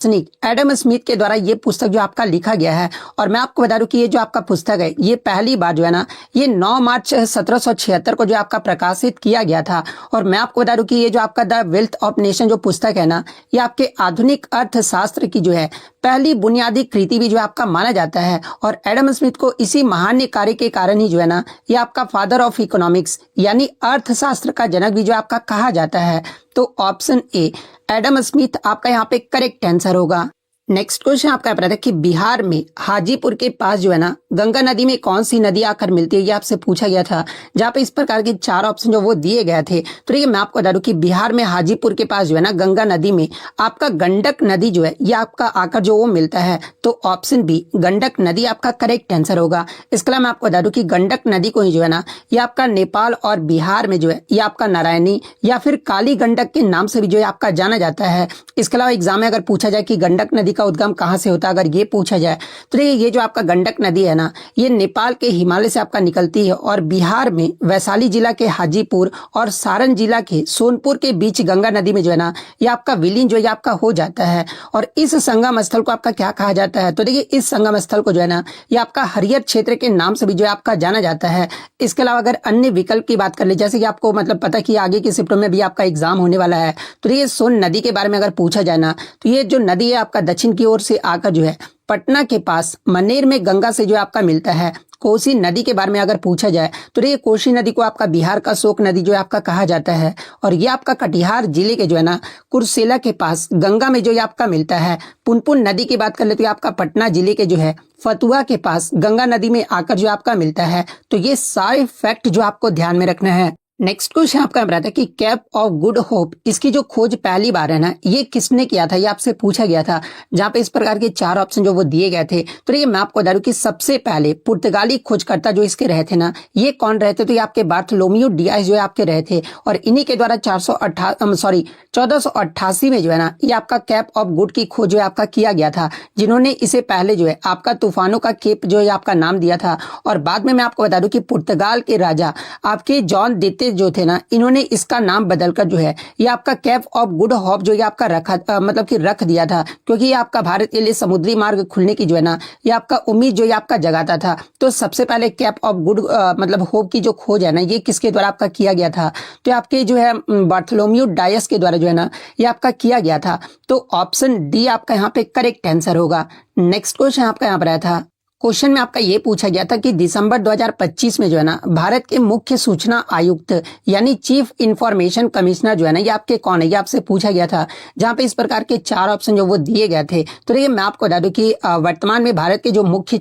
दार्शनिक Adam Smith के द्वारा ये पुस्तक जो आपका लिखा गया है। और मैं आपको बता दूं कि ये जो आपका पुस्तक है ये पहली बार जो है ना ये 9 मार्च 1776 को जो आपका प्रकाशित किया गया था। और मैं आपको बता दूं कि ये जो आपका द वेल्थ ऑफ नेशन जो पुस्तक है ना ये आपके आधुनिक अर्थशास्त्र की जो है पहली बुनियादी कृति भी जो आपका माना जाता है। और एडम स्मिथ को इसी महान कार्य के कारण ही जो है ना ये आपका फादर ऑफ इकोनॉमिक्स यानी अर्थशास्त्र का जनक भी जो आपका कहा जाता है। तो ऑप्शन ए एडम स्मिथ आपका यहाँ पे करेक्ट आंसर होगा। नेक्स्ट क्वेश्चन आपका पता था कि बिहार में हाजीपुर के पास जो है ना गंगा नदी में कौन सी नदी आकर मिलती है, ये आपसे पूछा गया था। जहाँ पे इस प्रकार के 4 ऑप्शन जो वो दिए गए थे। तो ये मैं आपको बता दूं कि बिहार में हाजीपुर के पास जो है ना गंगा नदी में आपका गंडक नदी जो है ये आपका आकर जो वो मिलता है। तो ऑप्शन बी गंडक नदी आपका करेक्ट आंसर होगा। इसके अलावा मैं आपको बता दूं कि गंडक नदी को ही जो है ना ये आपका नेपाल और बिहार में जो है ये आपका नारायणी या फिर काली गंडक के नाम से भी जो है आपका जाना जाता है। इसके अलावा एग्जाम में अगर पूछा जाए कि गंडक नदी का उद्गम कहां से होता है, अगर ये पूछा जाए तो ये जो आपका गंडक नदी है ना ये नेपाल के हिमालय से आपका निकलती है और बिहार में वैशाली जिला के हाजीपुर और सारण जिला के सोनपुर के बीच गंगा नदी में जो है ना ये आपका विलीन जो है आपका हो जाता है। और इस संगम स्थल को आपका क्या कहा जाता है, तो देखिए इस संगम स्थल को जो है ना ये आपका हरियर क्षेत्र के नाम से भी जो है आपका जाना जाता है। इसके अलावा अगर अन्य विकल्प की बात कर ले, जैसे कि आपको मतलब पता कि आगे के शिफ्टों में भी आपका एग्जाम होने वाला है, तो ये सोन नदी के बारे में अगर पूछा जाए ना तो ये जो नदी है आपका दक्षिण की ओर से आकर जो है पटना के पास मनेर में गंगा से जो आपका मिलता है। कोसी नदी के बारे में अगर पूछा जाए तो ये कोसी नदी को आपका बिहार का शोक नदी जो है आपका कहा जाता है। और ये आपका कटिहार जिले के जो है ना कुर्सेला के पास गंगा में जो ये आपका मिलता है। पुनपुन नदी की बात कर ले तो आपका पटना जिले के जो है फतुहा के पास गंगा नदी में आकर जो आपका मिलता है। तो ये सारे फैक्ट जो आपको ध्यान में रखना है। नेक्स्ट क्वेश्चन आपका बता था कि कैप ऑफ गुड होप इसकी जो खोज पहली बार है ना ये किसने किया था, ये आपसे पूछा गया था। जहां पे इस प्रकार के 4 ऑप्शन जो वो दिए गए थे। तो ये मैं आपको बता दूं कि सबसे पहले पुर्तगाली खोजकर्ता जो इसके रहे थे ना ये कौन रहे थे, तो ये आपके बार्थोलोमियो डियाज जो है आपके रहे थे। और इन्हीं के द्वारा 1488 में जो है ना ये आपका कैप ऑफ गुड की खोज जो है आपका किया गया था, जिन्होंने इसे पहले जो है आपका तूफानों का केप जो है आपका नाम दिया था। और बाद में मैं आपको बता दूं कि पुर्तगाल के राजा आपके जॉन देते जो थे ना इन्होंने इसका नाम बदलकर जो है ये आपका कैप ऑफ गुड होप जो ये आपका मतलब कि रख दिया था, क्योंकि ये आपका भारत के लिए समुद्री मार्ग खुलने की जो है ना ये आपका उम्मीद जो ये आपका जगाता था। तो सबसे पहले कैप ऑफ गुड मतलब होप की जो खोज है ना ये किसके द्वारा आपका किया गया था, तो आपके जो है बार्थोलोमियो डायस के द्वारा जो है ना ये आपका किया गया था। तो ऑप्शन डी आपका यहाँ पे करेक्ट आंसर होगा। नेक्स्ट क्वेश्चन आपका यहाँ पर आया था। क्वेश्चन में आपका ये पूछा गया था कि दिसंबर 2025 में जो है ना भारत के मुख्य सूचना आयुक्त यानी चीफ इंफॉर्मेशन कमिश्नर जो है ना ये आपके कौन है, ये आपसे पूछा गया था। जहां पे इस प्रकार के 4 ऑप्शन जो वो दिए गए थे। तो ये मैं आपको बता दूं कि वर्तमान में भारत के जो मुख्य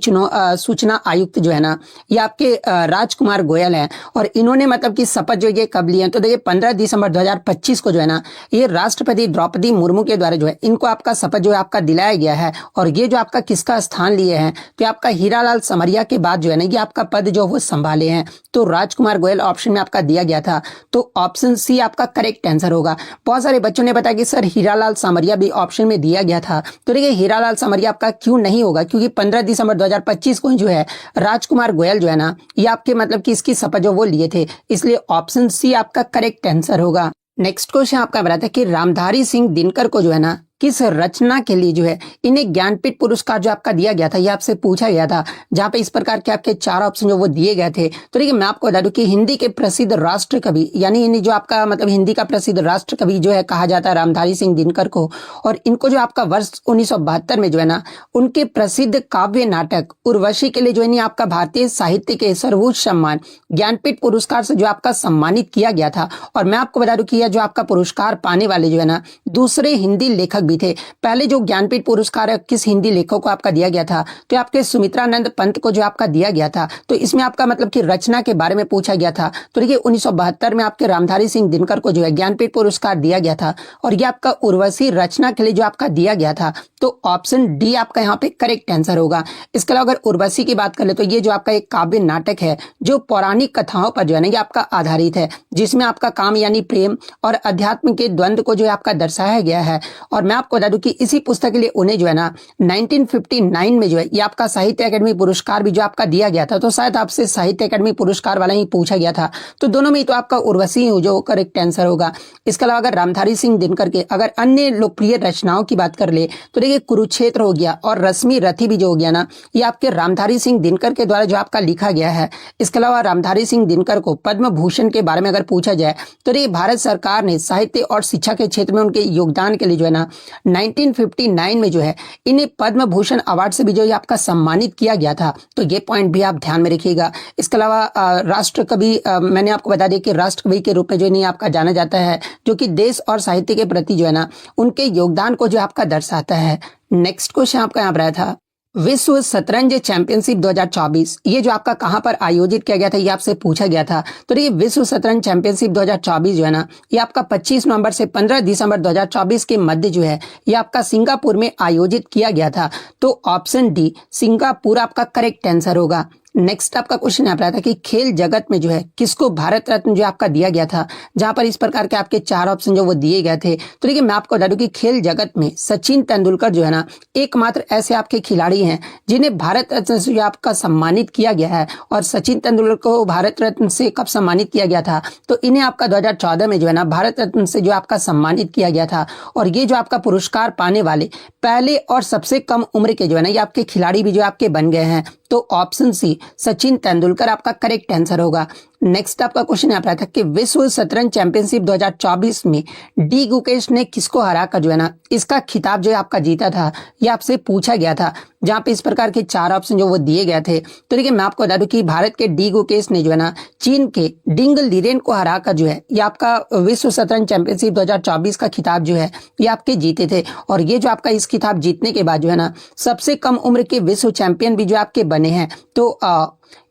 सूचना आयुक्त जो है ना ये आपके राजकुमार गोयल हैं। और इन्होंने मतलब की शपथ जो ये कब लिए हैं, तो देखिए 15 दिसंबर 2025 को जो है ना ये राष्ट्रपति द्रौपदी मुर्मू के द्वारा जो है इनको आपका शपथ जो है आपका दिलाया गया है। और ये जो आपका किसका स्थान लिए हैं, तो आपका हीरालाल समरिया के बाद जो है ना ये आपका पद जो वो संभाले हैं। तो राजकुमार गोयल ऑप्शन में आपका दिया गया था। तो ऑप्शन सी आपका करेक्ट आंसर होगा। बहुत सारे बच्चों ने बताया कि सर हीरालाल समरिया भी ऑप्शन में दिया गया था। तो देखिए हीरालाल समरिया आपका क्यों नहीं होगा, क्योंकि 15 दिसंबर 2025 को जो है राजकुमार गोयल जो है ना ये आपके मतलब कि इसकी शपथ जो वो लिए थे, इसलिए ऑप्शन सी आपका करेक्ट आंसर होगा। नेक्स्ट क्वेश्चन आपका बताता है कि रामधारी सिंह दिनकर को जो है ना किस रचना के लिए जो है इन्हें ज्ञानपीठ पुरस्कार जो आपका दिया गया था, ये आपसे पूछा गया था। जहां पे इस प्रकार के आपके 4 ऑप्शन जो वो दिए गए थे। तो देखिए मैं आपको बता दूं कि हिंदी के प्रसिद्ध राष्ट्र कवि यानी इन्हें जो आपका मतलब हिंदी का प्रसिद्ध राष्ट्र कवि जो है कहा जाता है रामधारी सिंह दिनकर को। और इनको जो आपका वर्ष 1972 में जो है ना उनके प्रसिद्ध काव्य नाटक उर्वशी के लिए जो है आपका भारतीय साहित्य के सर्वोच्च सम्मान ज्ञानपीठ पुरस्कार से जो आपका सम्मानित किया गया था। और मैं आपको बता दूं कि यह जो आपका पुरस्कार पाने वाले जो है ना दूसरे हिंदी लेखक भी थे। पहले जो ज्ञानपीठ पुरस्कार किस हिंदी लेखक को आपका दिया गया था, तो आपके सुमित्रानंद पंत को जो आपका दिया गया था। तो इसमें आपका मतलब कि रचना के बारे में पूछा गया था। तो देखिए 1972 में आपके रामधारी सिंह दिनकर को जो है ज्ञानपीठ पुरस्कार दिया गया था। और ये आपका उर्वशी रचना के लिए जो आपका दिया गया था। तो ऑप्शन डी आपका यहाँ पे करेक्ट आंसर होगा। इसके अलावा अगर उर्वशी की बात कर ले तो ये जो आपका एक काव्य नाटक है जो पौराणिक कथाओं पर जो है ना ये आपका आधारित है, जिसमें आपका काम यानी प्रेम और अध्यात्म के द्वंद्व को जो है आपका दर्शाया गया है। और मैं आपको बता दूं कि इसी पुस्तक के लिए उन्हें जो है ना 1959 में जो है ये आपका साहित्य अकादमी पुरस्कार भी जो आपका दिया गया था। तो शायद आपसे साहित्य अकादमी पुरस्कार वाला ही पूछा गया था। तो दोनों में तो आपका उर्वशी जो करेक्ट आंसर होगा। इसके अलावा अगर रामधारी सिंह दिनकर के अगर अन्य लोकप्रिय रचनाओं की बात कर ले तो देखिए कुरुक्षेत्र हो गया और रश्मि रथी भी जो हो गया ना, ये आपके रामधारी सिंह दिनकर के द्वारा जो आपका लिखा गया है। इसके अलावा रामधारी सिंह दिनकर को पद्म भूषण के बारे में अगर पूछा जाए तो ये भारत सरकार ने साहित्य और शिक्षा के क्षेत्र में उनके योगदान के लिए जो है ना 1959 में जो है इन्हें पद्म भूषण अवार्ड से भी जो है आपका सम्मानित किया गया था। तो ये पॉइंट भी आप ध्यान में रखिएगा। इसके अलावा राष्ट्र कवि मैंने आपको बता दिया कि राष्ट्र कवि के रूप में जो इन्हें आपका जाना जाता है, जो कि देश और साहित्य के प्रति जो है ना उनके योगदान को जो आपका दर्शाता है। नेक्स्ट क्वेश्चन आपका यहाँ पर आया था, विश्व शतरंज चैंपियनशिप 2024 ये जो आपका कहां पर आयोजित किया गया था, ये आपसे पूछा गया था। तो ये विश्व शतरंज चैंपियनशिप 2024 जो है ना ये आपका 25 नवंबर से 15 दिसंबर 2024 के मध्य जो है ये आपका सिंगापुर में आयोजित किया गया था। तो ऑप्शन डी सिंगापुर आपका करेक्ट आंसर होगा। नेक्स्ट आपका क्वेश्चन यहाँ पर आता है कि खेल जगत में जो है किसको भारत रत्न जो आपका दिया गया था, जहां पर इस प्रकार के आपके 4 ऑप्शन जो वो दिए गए थे। तो देखिए मैं आपको बता दूं कि खेल जगत में सचिन तेंदुलकर जो है ना एकमात्र ऐसे आपके खिलाड़ी हैं जिन्हें भारत रत्न से जो आपका सम्मानित किया गया है। और सचिन तेंदुलकर को भारत रत्न से कब सम्मानित किया गया था, तो इन्हें आपका 2014 में जो है ना भारत रत्न से जो आपका सम्मानित किया गया था। और ये जो आपका पुरस्कार पाने वाले पहले और सबसे कम उम्र के जो है ना ये आपके खिलाड़ी भी जो आपके बन गए हैं। तो ऑप्शन सी सचिन तेंदुलकर आपका करेक्ट आंसर होगा। नेक्स्ट आपका क्वेश्चन यहाँ पर था कि विश्व शतरंज चैंपियनशिप 2024 में डी गुकेश ने किसको हराकर जो है ना इसका खिताब जो है आपका जीता था, ये आपसे पूछा गया था। जहां पे इस प्रकार के 4 ऑप्शन जो वो दिए गए थे। तो देखिए मैं आपको बता दूं कि भारत के डी गुकेश ने जो है ना चीन के डिंग लीरेन को हराकर जो है ये आपका विश्व शतरंज चैंपियनशिप 2024 का खिताब जो है ये आपके जीते थे। और ये जो आपका इस खिताब जीतने के बाद जो है ना सबसे कम उम्र के विश्व चैंपियन भी जो आपके बने हैं। तो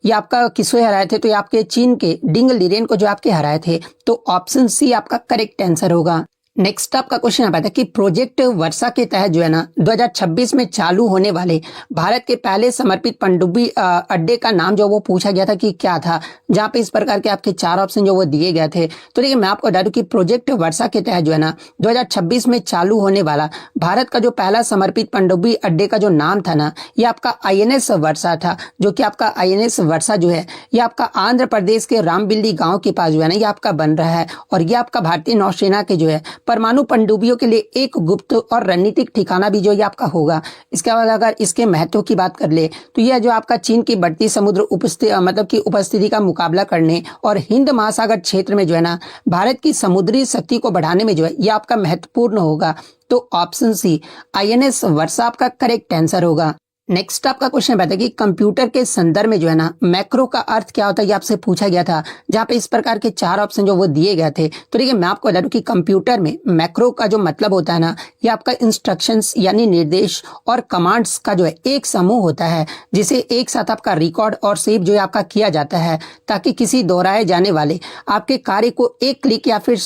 ये आपका किसको हराए थे, तो ये आपके चीन के डिंग लीरेन को जो आपके हराए थे। तो ऑप्शन सी आपका करेक्ट आंसर होगा। नेक्स्ट आपका क्वेश्चन आता है कि प्रोजेक्ट वर्षा के तहत जो है ना 2026 में चालू होने वाले भारत के पहले समर्पित पनडुब्बी अड्डे का नाम जो वो पूछा गया था कि क्या था, जहां पे इस प्रकार के आपके 4 ऑप्शन जो वो दिए गए थे। तो देखिए मैं आपको बता दूं कि प्रोजेक्ट वर्षा के तहत जो है ना 2026 में चालू होने वाला भारत का जो पहला समर्पित पनडुब्बी अड्डे का जो नाम था ना ये आपका INS वर्षा था। जो कि आपका INS वर्षा जो है ये आपका आंध्र प्रदेश के रामबिल्ली गाँव के पास जो है ना ये आपका बन रहा है। और ये आपका भारतीय नौसेना के जो है परमाणु पनडुब्बियों के लिए एक गुप्त और रणनीतिक ठिकाना भी जो ये आपका होगा। इसके बाद अगर इसके महत्व की बात कर ले तो यह जो आपका चीन की बढ़ती समुद्र उपस्थिति का मुकाबला करने और हिंद महासागर क्षेत्र में जो है ना भारत की समुद्री शक्ति को बढ़ाने में जो है ये आपका महत्वपूर्ण होगा। तो ऑप्शन सी INS वर्षा आपका करेक्ट आंसर होगा। नेक्स्ट आपका क्वेश्चन बताया कि कंप्यूटर के संदर्भ में जो है ना मैक्रो का अर्थ क्या होता है, ये आपसे पूछा गया था। जहां पे इस प्रकार के 4 ऑप्शन जो वो दिए गए थे। तो देखिए मैं आपको बता दूं कि कंप्यूटर में मैक्रो का जो मतलब होता है ना ये आपका इंस्ट्रक्शंस यानी निर्देश और कमांड्स का जो है एक समूह होता है, जिसे एक साथ आपका रिकॉर्ड और सेव जो है आपका किया जाता है, ताकि किसी दोहराए जाने वाले आपके कार्य को एक क्लिक या फिर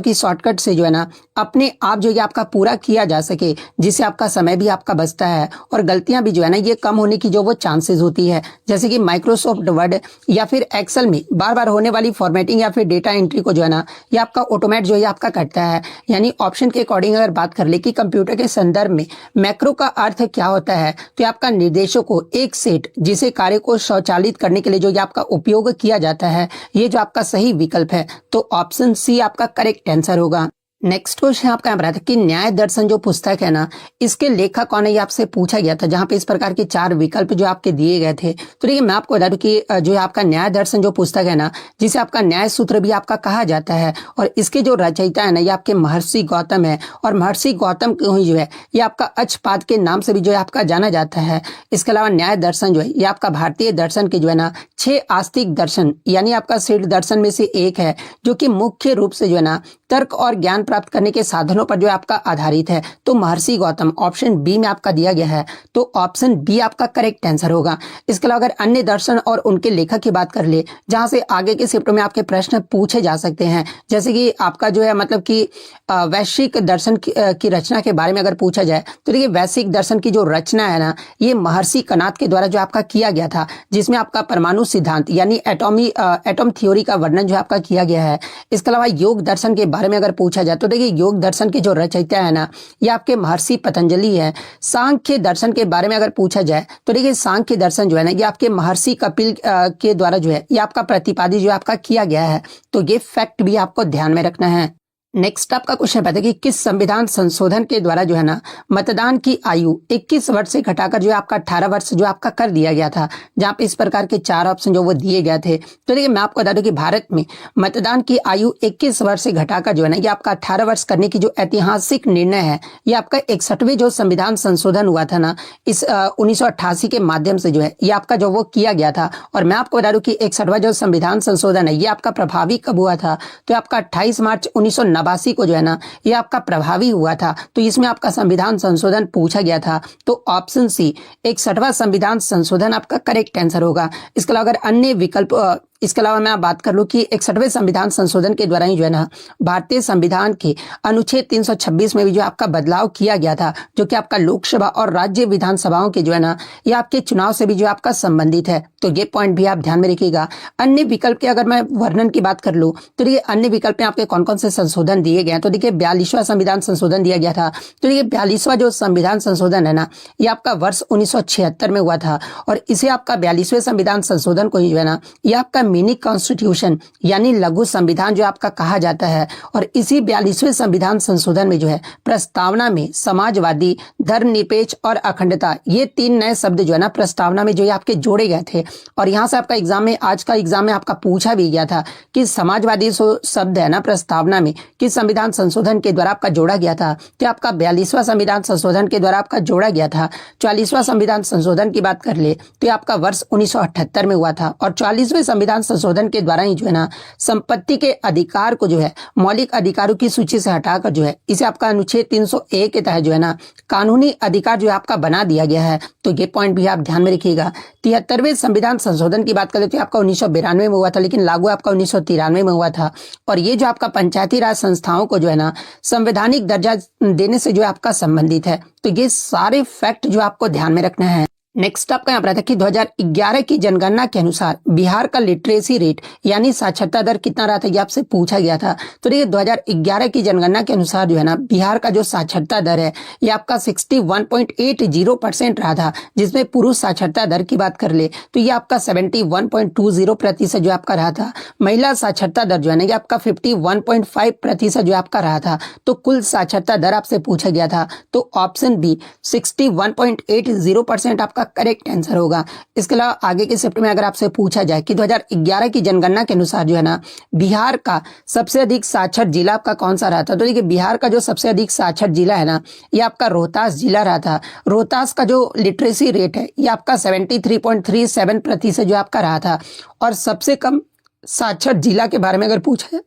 कि शॉर्टकट से जो है ना अपने आप जो है आपका पूरा किया जा सके, जिससे आपका समय भी आपका बचता है और गलतियां भी जो है ना ये कम होने की जो वो चांसेस होती है। जैसे कि माइक्रोसॉफ्ट वर्ड या फिर एक्सेल में बार बार होने वाली फॉर्मेटिंग या फिर डेटा एंट्री को जो है ना ये आपका ऑटोमेट जो है आपका करता है। यानी ऑप्शन के अकॉर्डिंग अगर बात कर ले कि कंप्यूटर के संदर्भ में मैक्रो का अर्थ क्या होता है, तो आपका निर्देशों को एक सेट जिसे कार्य को स्वचालित करने के लिए जो ये आपका उपयोग किया जाता है, ये जो आपका सही विकल्प है। तो ऑप्शन सी आपका करेक्ट आंसर होगा। नेक्स्ट क्वेश्चन आपका यहाँ था कि न्याय दर्शन जो पुस्तक है ना इसके लेखक कौन है, ये आपसे पूछा गया था। जहां पे इस प्रकार के 4 विकल्प जो आपके दिए गए थे। तो देखिए मैं आपको बता दूं कि जो आपका न्याय दर्शन जो पुस्तक है ना जिसे आपका न्याय सूत्र भी आपका कहा जाता है, और इसके जो रचयिता है ना ये आपके महर्षि गौतम है। और महर्षि गौतम को ही जो है ये आपका अक्षपाद के नाम से भी जो है आपका जाना जाता है। इसके अलावा न्याय दर्शन जो है ये आपका भारतीय दर्शन के जो है ना 6 आस्तिक दर्शन यानी आपका सिद्ध दर्शन में से एक है, जो कि मुख्य रूप से जो है ना तर्क और ज्ञान प्राप्त करने के साधनों पर जो है आपका आधारित है। तो महर्षि गौतम ऑप्शन बी में आपका दिया गया है। तो ऑप्शन बी आपका करेक्ट आंसर होगा। इसके अलावा अगर अन्य दर्शन और उनके लेखक की बात कर ले, जहां से आगे के शिफ्टों में आपके प्रश्न पूछे जा सकते हैं, जैसे कि आपका जो है कि वैश्विक दर्शन की रचना के बारे में अगर पूछा जाए, तो देखिए वैश्विक दर्शन की जो रचना है ना ये महर्षि कनाद के द्वारा जो आपका किया गया था, जिसमें आपका परमाणु सिद्धांत यानी एटॉम थ्योरी का वर्णन जो आपका किया गया है। इसके अलावा योग दर्शन के बारे में अगर पूछा जाए तो देखिए योग दर्शन के जो रचयिता है ना, ये आपके महर्षि पतंजलि है। सांख्य दर्शन के बारे में अगर पूछा जाए तो देखिए सांख्य दर्शन जो है ना, ये आपके महर्षि कपिल के द्वारा जो है ये आपका प्रतिपादित जो आपका किया गया है। तो ये फैक्ट भी आपको ध्यान में रखना है। नेक्स्ट आपका क्वेश्चन है कि किस संविधान संशोधन के द्वारा जो है ना मतदान की आयु 21 वर्ष से घटाकर जो आपका 18 वर्ष जो आपका कर दिया गया था, जहां पे इस प्रकार के 4 ऑप्शन जो वो दिए गए थे। तो देखिए मैं आपको बता दूं कि भारत में मतदान की आयु 21 वर्ष से घटाकर जो है ना ये आपका 18 वर्ष करने की जो ऐतिहासिक निर्णय है, ये आपका 61वें जो संविधान संशोधन हुआ था ना, इस 1988 के माध्यम से जो है ये आपका जो वो किया गया था। और मैं आपको बता दूं कि 61वां जो संविधान संशोधन है ये आपका प्रभावी कब हुआ था, तो आपका 28 मार्च 1989 को जो है ना ये आपका प्रभावी हुआ था। तो इसमें आपका संविधान संशोधन पूछा गया था। तो ऑप्शन सी 61वां संविधान संशोधन आपका करेक्ट आंसर होगा। इसके अलावा अगर अन्य विकल्प, इसके अलावा मैं बात कर लूं कि 61वें संविधान संशोधन के द्वारा ही जो है ना भारतीय संविधान के अनुच्छेद 326 में भी जो आपका बदलाव किया गया था, जो कि आपका लोकसभा और राज्य विधानसभाओं के जो है ना ये आपके चुनाव से भी जो आपका संबंधित है। तो ये पॉइंट भी आप ध्यान में रखिएगा। अन्य विकल्प के अगर मैं वर्णन की बात कर लूं तो देखिए अन्य विकल्प में आपके कौन कौन से संशोधन दिए गए हैं। तो देखिए 42वां संविधान संशोधन दिया गया था। तो देखिए 42वां जो संविधान संशोधन है ना ये आपका वर्ष 1976 में हुआ था, और इसे आपका 42वें संविधान संशोधन को ही जो है ना ये आपका मिनी कॉन्स्टिट्यूशन यानी लघु संविधान जो आपका कहा जाता है। और इसी 42वें संविधान संशोधन में जो है प्रस्तावना में समाजवादी, धर्मनिरपेक्ष और अखंडता, ये 3 नए शब्द जो है ना प्रस्तावना में जो है आपके जोड़े गए थे। और यहाँ से आपका एग्जाम में, आज का एग्जाम में आपका पूछा भी गया था कि समाजवादी शब्द है ना प्रस्तावना में किस संविधान संशोधन के द्वारा आपका जोड़ा गया था। तो आपका 42वां संविधान संशोधन के द्वारा आपका जोड़ा गया था। 44वां संविधान संशोधन की बात कर ले तो आपका वर्ष 1978 में हुआ था। और 44वें संविधान संशोधन के द्वारा ही जो है ना संपत्ति के अधिकार को जो है मौलिक अधिकारों की सूची से हटाकर जो है इसे आपका अनुच्छेद 301 के तहत जो है ना कानूनी अधिकार जो है आपका बना दिया गया है। तो ये पॉइंट भी आप ध्यान में रखिएगा। 73वें संविधान संशोधन की बात करें तो आपका 1992 में हुआ था, लेकिन लागू आपका 1993 में हुआ था। और ये जो आपका पंचायती राज संस्थाओं को जो है ना संवैधानिक दर्जा देने से जो है आपका संबंधित है। तो ये सारे फैक्ट जो आपको ध्यान में रखना है। नेक्स्ट आपका यहाँ पर था कि 2011 की जनगणना के अनुसार बिहार का लिटरेसी रेट यानी साक्षरता दर कितना रहा था, ये आपसे पूछा गया था। तो देखिए 2011 की जनगणना के अनुसार जो है ना बिहार का जो साक्षरता दर है ये आपका 61.80% रहा था, जिसमें पुरुष साक्षरता दर की बात कर ले तो ये आपका 71.20% जो आपका रहा था। महिला साक्षरता दर जो है ना ये आपका 51.5% जो आपका रहा था। तो कुल साक्षरता दर आपसे पूछा गया था। तो ऑप्शन बी 61.80% आपका करेक्ट आंसर होगा। इसके अलावा आगे के शिफ्ट में अगर आपसे पूछा जाए कि 2011 की जनगणना के अनुसार जो है ना बिहार का सबसे अधिक साक्षर जिला आपका कौन सा रहा था, तो देखिए बिहार का जो सबसे अधिक साक्षर जिला है ना ये आपका रोहतास जिला रहा था। रोहतास का जो लिटरेसी रेट है ये आपका 73.37% जो आपका रहा था। और सबसे कम साक्षर जिला के बारे में अगर पूछा जाए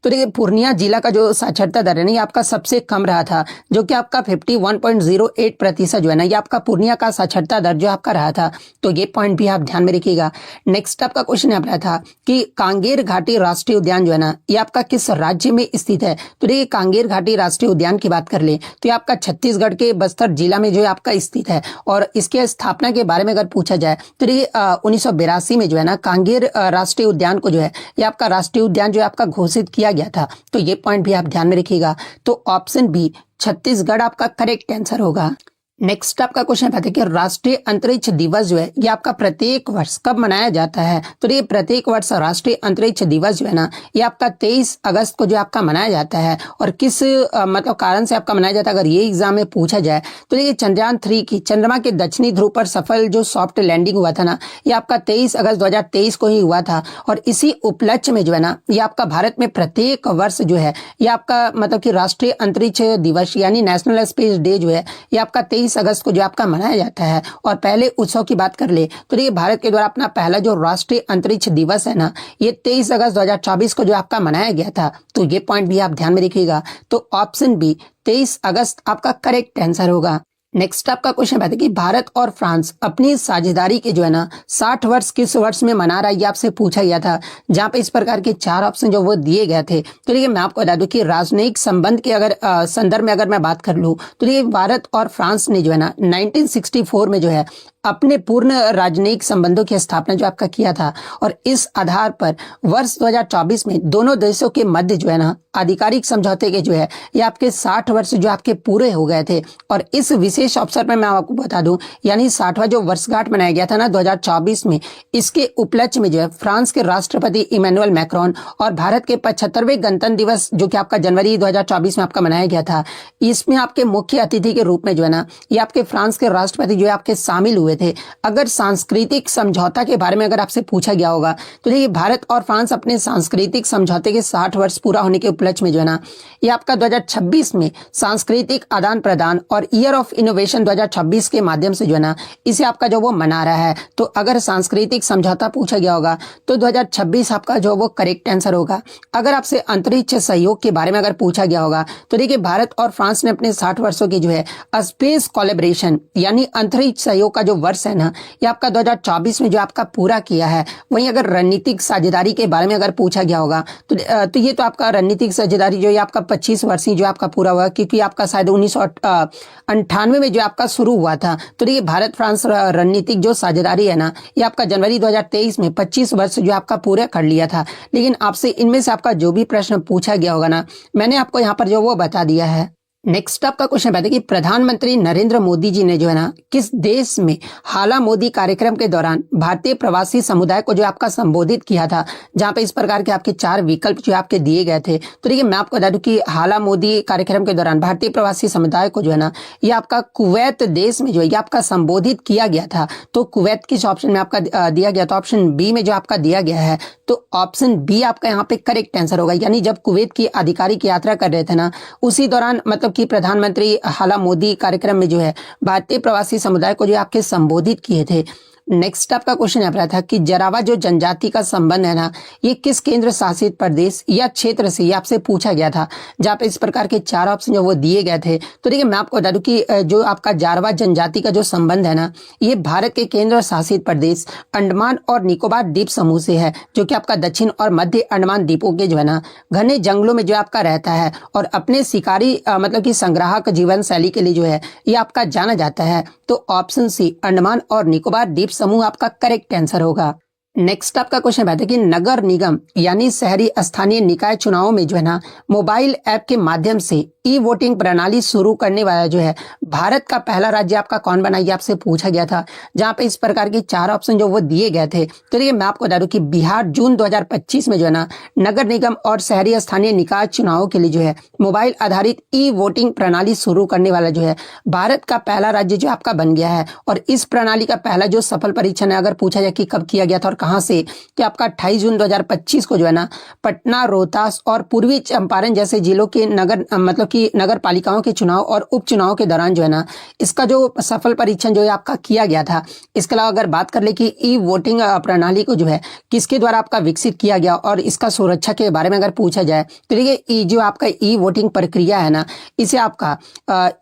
तो देखिए पूर्णिया जिला का जो साक्षरता दर है ना ये आपका सबसे कम रहा था, जो कि आपका 51.08% जो है ना ये आपका पूर्णिया का साक्षरता दर जो आपका रहा था। तो ये पॉइंट भी आप ध्यान में रखिएगा। नेक्स्ट आपका क्वेश्चन यहाँ पर था कि कांगेर घाटी राष्ट्रीय उद्यान जो है ना ये आपका किस राज्य में स्थित है। तो देखिए कांगेर घाटी राष्ट्रीय उद्यान की बात कर ले तो ये आपका छत्तीसगढ़ के बस्तर जिला में जो है आपका स्थित है। और इसके स्थापना के बारे में अगर पूछा जाए तो देखिए 1982 में जो है ना कांगेर राष्ट्रीय उद्यान को जो है ये आपका राष्ट्रीय उद्यान जो है आपका घोषित किया गया था। तो ये पॉइंट भी आप ध्यान में रखिएगा। तो ऑप्शन बी छत्तीसगढ़ आपका करेक्ट आंसर होगा। नेक्स्ट आपका क्वेश्चन है कि राष्ट्रीय अंतरिक्ष दिवस जो है ये आपका प्रत्येक वर्ष कब मनाया जाता है। तो ये प्रत्येक वर्ष राष्ट्रीय अंतरिक्ष दिवस जो है ना ये आपका 23 अगस्त को जो आपका मनाया जाता है। और किस मतलब कारण से आपका मनाया जाता है, अगर ये एग्जाम में पूछा जाए तो ये चंद्रयान 3 की चंद्रमा के दक्षिणी ध्रुव पर सफल जो सॉफ्ट लैंडिंग हुआ था ना ये आपका 23 अगस्त 2023 को ही हुआ था। और इसी उपलक्ष्य में जो है ना ये आपका भारत में प्रत्येक वर्ष जो है ये आपका मतलब कि राष्ट्रीय अंतरिक्ष दिवस यानी नेशनल स्पेस डे जो है ये आपका 23 अगस्त को जो आपका मनाया जाता है। और पहले उत्सव की बात कर ले तो ये भारत के द्वारा अपना पहला जो राष्ट्रीय अंतरिक्ष दिवस है ना ये 23 अगस्त 2024 को जो आपका मनाया गया था। तो ये पॉइंट भी आप ध्यान में रखिएगा। तो ऑप्शन बी 23 अगस्त आपका करेक्ट आंसर होगा। नेक्स्ट आपका क्वेश्चन है कि भारत और फ्रांस अपनी साझेदारी के जो है ना 60 वर्ष किस वर्ष में मना रहा है, ये आपसे पूछा गया था। जहां पे इस प्रकार के 4 ऑप्शन जो वो दिए गए थे। तो देखिए मैं आपको बता दूं कि राजनयिक संबंध के अगर संदर्भ में अगर मैं बात कर लूं तो देखिए भारत और फ्रांस ने जो है ना 1964 में जो है अपने पूर्ण राजनयिक संबंधों की स्थापना जो आपका किया था, और इस आधार पर वर्ष 2024 में दोनों देशों के मध्य जो है ना आधिकारिक समझौते के जो है ये आपके 60 वर्ष जो आपके पूरे हो गए थे। और इस विशेष अवसर पर मैं आपको बता दूं यानी 60वां जो वर्षगांठ मनाया गया था ना 2024 में, इसके उपलक्ष्य में जो है फ्रांस के राष्ट्रपति इमैनुअल मैक्रोन और भारत के 75वें गणतंत्र दिवस जो कि आपका जनवरी 2024 में आपका मनाया गया था, इसमें आपके मुख्य अतिथि के रूप में जो है ना ये आपके फ्रांस के राष्ट्रपति जो है आपके शामिल हुए थे। अगर सांस्कृतिक समझौता के बारे में अगर आपसे पूछा गया होगा तो देखिए भारत और फ्रांस अपने सांस्कृतिक समझौते के 60 वर्ष पूरा होने के उपलक्ष्य में जो है ना ये आपका 2026 में सांस्कृतिक आदान प्रदान और ईयर ऑफ इनोवेशन 2026 के माध्यम से जो है ना इसे आपका जो वो मना रहा है। तो अगर सांस्कृतिक समझौता पूछा गया होगा तो 2026 आपका जो वो करेक्ट आंसर होगा। अगर आपसे अंतरिक्ष सहयोग के बारे में अगर पूछा गया होगा तो देखिए भारत और फ्रांस ने अपने 60 वर्षों की जो है स्पेस कोलैबोरेशन यानी अंतरिक्ष सहयोग का जो वर्ष है ना ये आपका 2024 में जो आपका पूरा किया है। वहीं अगर रणनीतिक साझेदारी के बारे में अगर पूछा गया होगा तो ये तो आपका रणनीतिक साझेदारी जो है आपका 25 वर्षीय जो आपका पूरा हुआ, क्योंकि आपका शायद 1998 में जो आपका शुरू हुआ था। तो ये भारत फ्रांस रणनीतिक जो साझेदारी है ना ये आपका जनवरी 2023 में 25 वर्ष जो आपका पूरा कर लिया था। लेकिन आपसे इनमें से आपका जो भी प्रश्न पूछा गया होगा ना मैंने आपको यहाँ पर जो वो बता दिया है। नेक्स्ट आपका क्वेश्चन है कि प्रधानमंत्री नरेंद्र मोदी जी ने जो है ना किस देश में हाला मोदी कार्यक्रम के दौरान भारतीय प्रवासी समुदाय को जो आपका संबोधित किया था, जहां पे इस प्रकार के आपके 4 विकल्प जो आपके दिए गए थे। तो देखिए मैं आपको बता दूं कि हाला मोदी कार्यक्रम के दौरान भारतीय प्रवासी समुदाय को जो है ना ये आपका कुवैत देश में जो है ये आपका संबोधित किया गया था। तो कुवैत किस ऑप्शन में आपका दिया गया, तो ऑप्शन बी में जो आपका दिया गया है। तो ऑप्शन बी आपका यहाँ पे करेक्ट आंसर होगा। यानी जब कुवैत की आधिकारिक यात्रा कर रहे थे ना उसी दौरान मतलब कि प्रधानमंत्री हाला मोदी कार्यक्रम में जो है भारतीय प्रवासी समुदाय को जो आपके संबोधित किए थे। नेक्स्ट आपका क्वेश्चन यहाँ पर था कि जरावा जो जनजाति का संबंध है ना ये किस केंद्र शासित प्रदेश या क्षेत्र से ये आपसे पूछा गया था, जहाँ पे इस प्रकार के 4 ऑप्शन जो वो दिए गए थे। तो देखिए मैं आपको बता दूं कि जो आपका जारवा जनजाति का जो संबंध है ना ये भारत के केंद्र शासित प्रदेश अंडमान और निकोबार द्वीप समूह से है, जो कि आपका दक्षिण और मध्य अंडमान द्वीपों के जो है ना घने जंगलों में जो आपका रहता है और अपने शिकारी मतलब की संग्राहक जीवन शैली के लिए जो है ये आपका जाना जाता है। तो ऑप्शन सी अंडमान और निकोबार द्वीप समूह आपका करेक्ट आंसर होगा। नेक्स्ट आपका क्वेश्चन है कि नगर निगम यानी शहरी स्थानीय निकाय चुनावों में जो है ना मोबाइल ऐप के माध्यम से ई वोटिंग प्रणाली शुरू करने वाला जो है भारत का पहला राज्य आपका कौन बना, ये आपसे पूछा गया था। जहां पे इस प्रकार के 4 ऑप्शन जो वो दिए गए थे। तो देखिए मैं आपको बता दूं कि बिहार जून 2025 में जो है ना नगर निगम और शहरी स्थानीय निकाय चुनावों के लिए जो है मोबाइल आधारित ई वोटिंग प्रणाली शुरू करने वाला जो है भारत का पहला राज्य जो आपका बन गया है। और इस प्रणाली का पहला जो सफल परीक्षण है अगर पूछा जाए कि कब किया गया था और कहां से, तो आपका 28 जून 2025 को जो है ना पटना, रोहतास और पूर्वी चंपारण जैसे जिलों के नगर मतलब कि नगर पालिकाओं के चुनाव और उपचुनाव के दौरान जो है ना इसका जो सफल परीक्षण जो है आपका किया गया था। इसके अलावा अगर बात कर ले कि ई वोटिंग प्रणाली को जो है किसके द्वारा आपका विकसित किया गया और इसका सुरक्षा के बारे में अगर पूछा जाए तो देखिए जो आपका ई वोटिंग प्रक्रिया है ना इसे आपका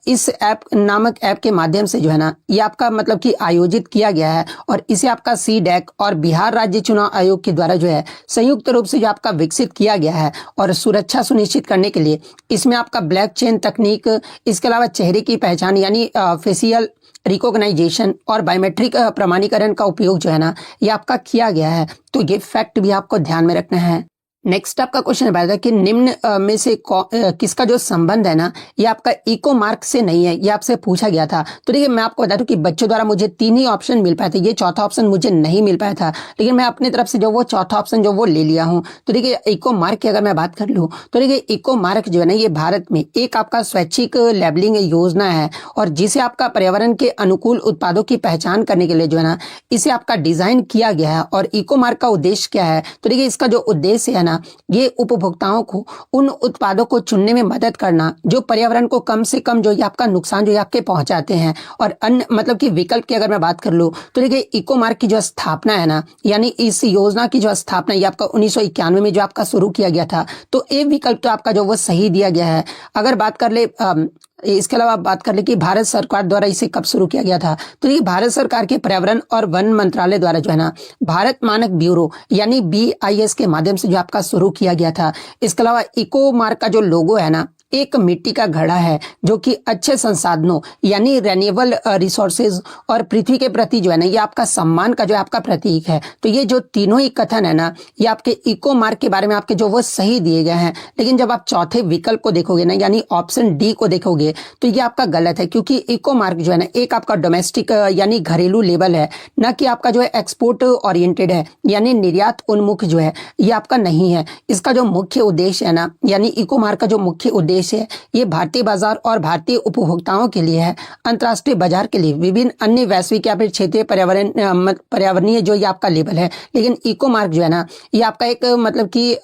इस ऐप नामक ऐप के माध्यम से जो है ना ये आपका मतलब कि आयोजित किया गया है। और इसे आपका सीडैक और बिहार राज्य चुनाव आयोग के द्वारा जो है संयुक्त रूप से जो आपका विकसित किया गया है। और सुरक्षा सुनिश्चित करने के लिए इसमें आपका ब्लॉकचेन तकनीक, इसके अलावा चेहरे की पहचान यानी फेशियल रिकॉग्नाइजेशन और बायोमेट्रिक प्रमाणीकरण का उपयोग जो है ना ये आपका किया गया है। तो ये फैक्ट भी आपको ध्यान में रखना है। नेक्स्ट आपका क्वेश्चन है कि निम्न में से किसका जो संबंध है ना ये आपका इको मार्क से नहीं है, ये आपसे पूछा गया था। तो देखिए मैं आपको बता दूं कि बच्चों द्वारा मुझे 3 ही ऑप्शन मिल पाए थे, ये चौथा ऑप्शन मुझे नहीं मिल पाया था, लेकिन मैं अपनी तरफ से जो वो चौथा ऑप्शन जो वो ले लिया हूं। तो देखिए इको मार्क की अगर मैं बात कर लूं तो देखिए इको मार्क जो है ना ये भारत में एक आपका स्वैच्छिक लेबलिंग योजना है और जिसे आपका पर्यावरण के अनुकूल उत्पादों की पहचान करने के लिए जो है ना इसे आपका डिजाइन किया गया है। और इको मार्क का उद्देश्य क्या है, तो देखिए इसका जो उद्देश्य है ना ये उपभोक्ताओं को उन उत्पादों को चुनने में मदद करना जो पर्यावरण को कम से कम जो ये आपका नुकसान जो आपके पहुंचाते हैं। और अन्य मतलब कि विकल्प की अगर मैं बात कर लूं तो देखिए इको मार्क की जो स्थापना है ना यानी इस योजना की जो स्थापना ये आपका 1991 में जो आपका शुरू किया गया था। तो एक विकल्प तो आपका जो वो सही दिया गया है। अगर बात कर ले इसके अलावा आप बात कर ले कि भारत सरकार द्वारा इसे कब शुरू किया गया था, तो ये भारत सरकार के पर्यावरण और वन मंत्रालय द्वारा जो है ना भारत मानक ब्यूरो यानी BIS के माध्यम से जो आपका शुरू किया गया था। इसके अलावा इको मार्क का जो लोगो है ना एक मिट्टी का घड़ा है जो कि अच्छे संसाधनों यानी रेन्यूएबल रिसोर्सेज और पृथ्वी के प्रति जो है ना ये आपका सम्मान का जो है आपका प्रतीक है। तो ये जो तीनों ही कथन है ना ये आपके इको मार्क के बारे में आपके जो वो सही दिए गए हैं, लेकिन जब आप चौथे विकल्प को देखोगे ना यानी ऑप्शन डी को देखोगे तो ये आपका गलत है, क्योंकि इको मार्क जो है ना एक आपका डोमेस्टिक यानी घरेलू लेबल है, न कि आपका जो है एक्सपोर्ट ओरिएंटेड है यानी निर्यात उन्मुख जो है ये आपका नहीं है। इसका जो मुख्य उद्देश्य है ना यानी इको मार्क का जो मुख्य उद्देश्य है ये भारतीय बाजार और भारतीय उपभोक्ताओं के लिए है, अंतर्राष्ट्रीय बाजार के लिए विभिन्न अन्य वैश्विक या फिर क्षेत्रीय पर्यावरणीय जो ये आपका लेबल है। लेकिन इको मार्क जो है ना ये आपका एक मतलब कि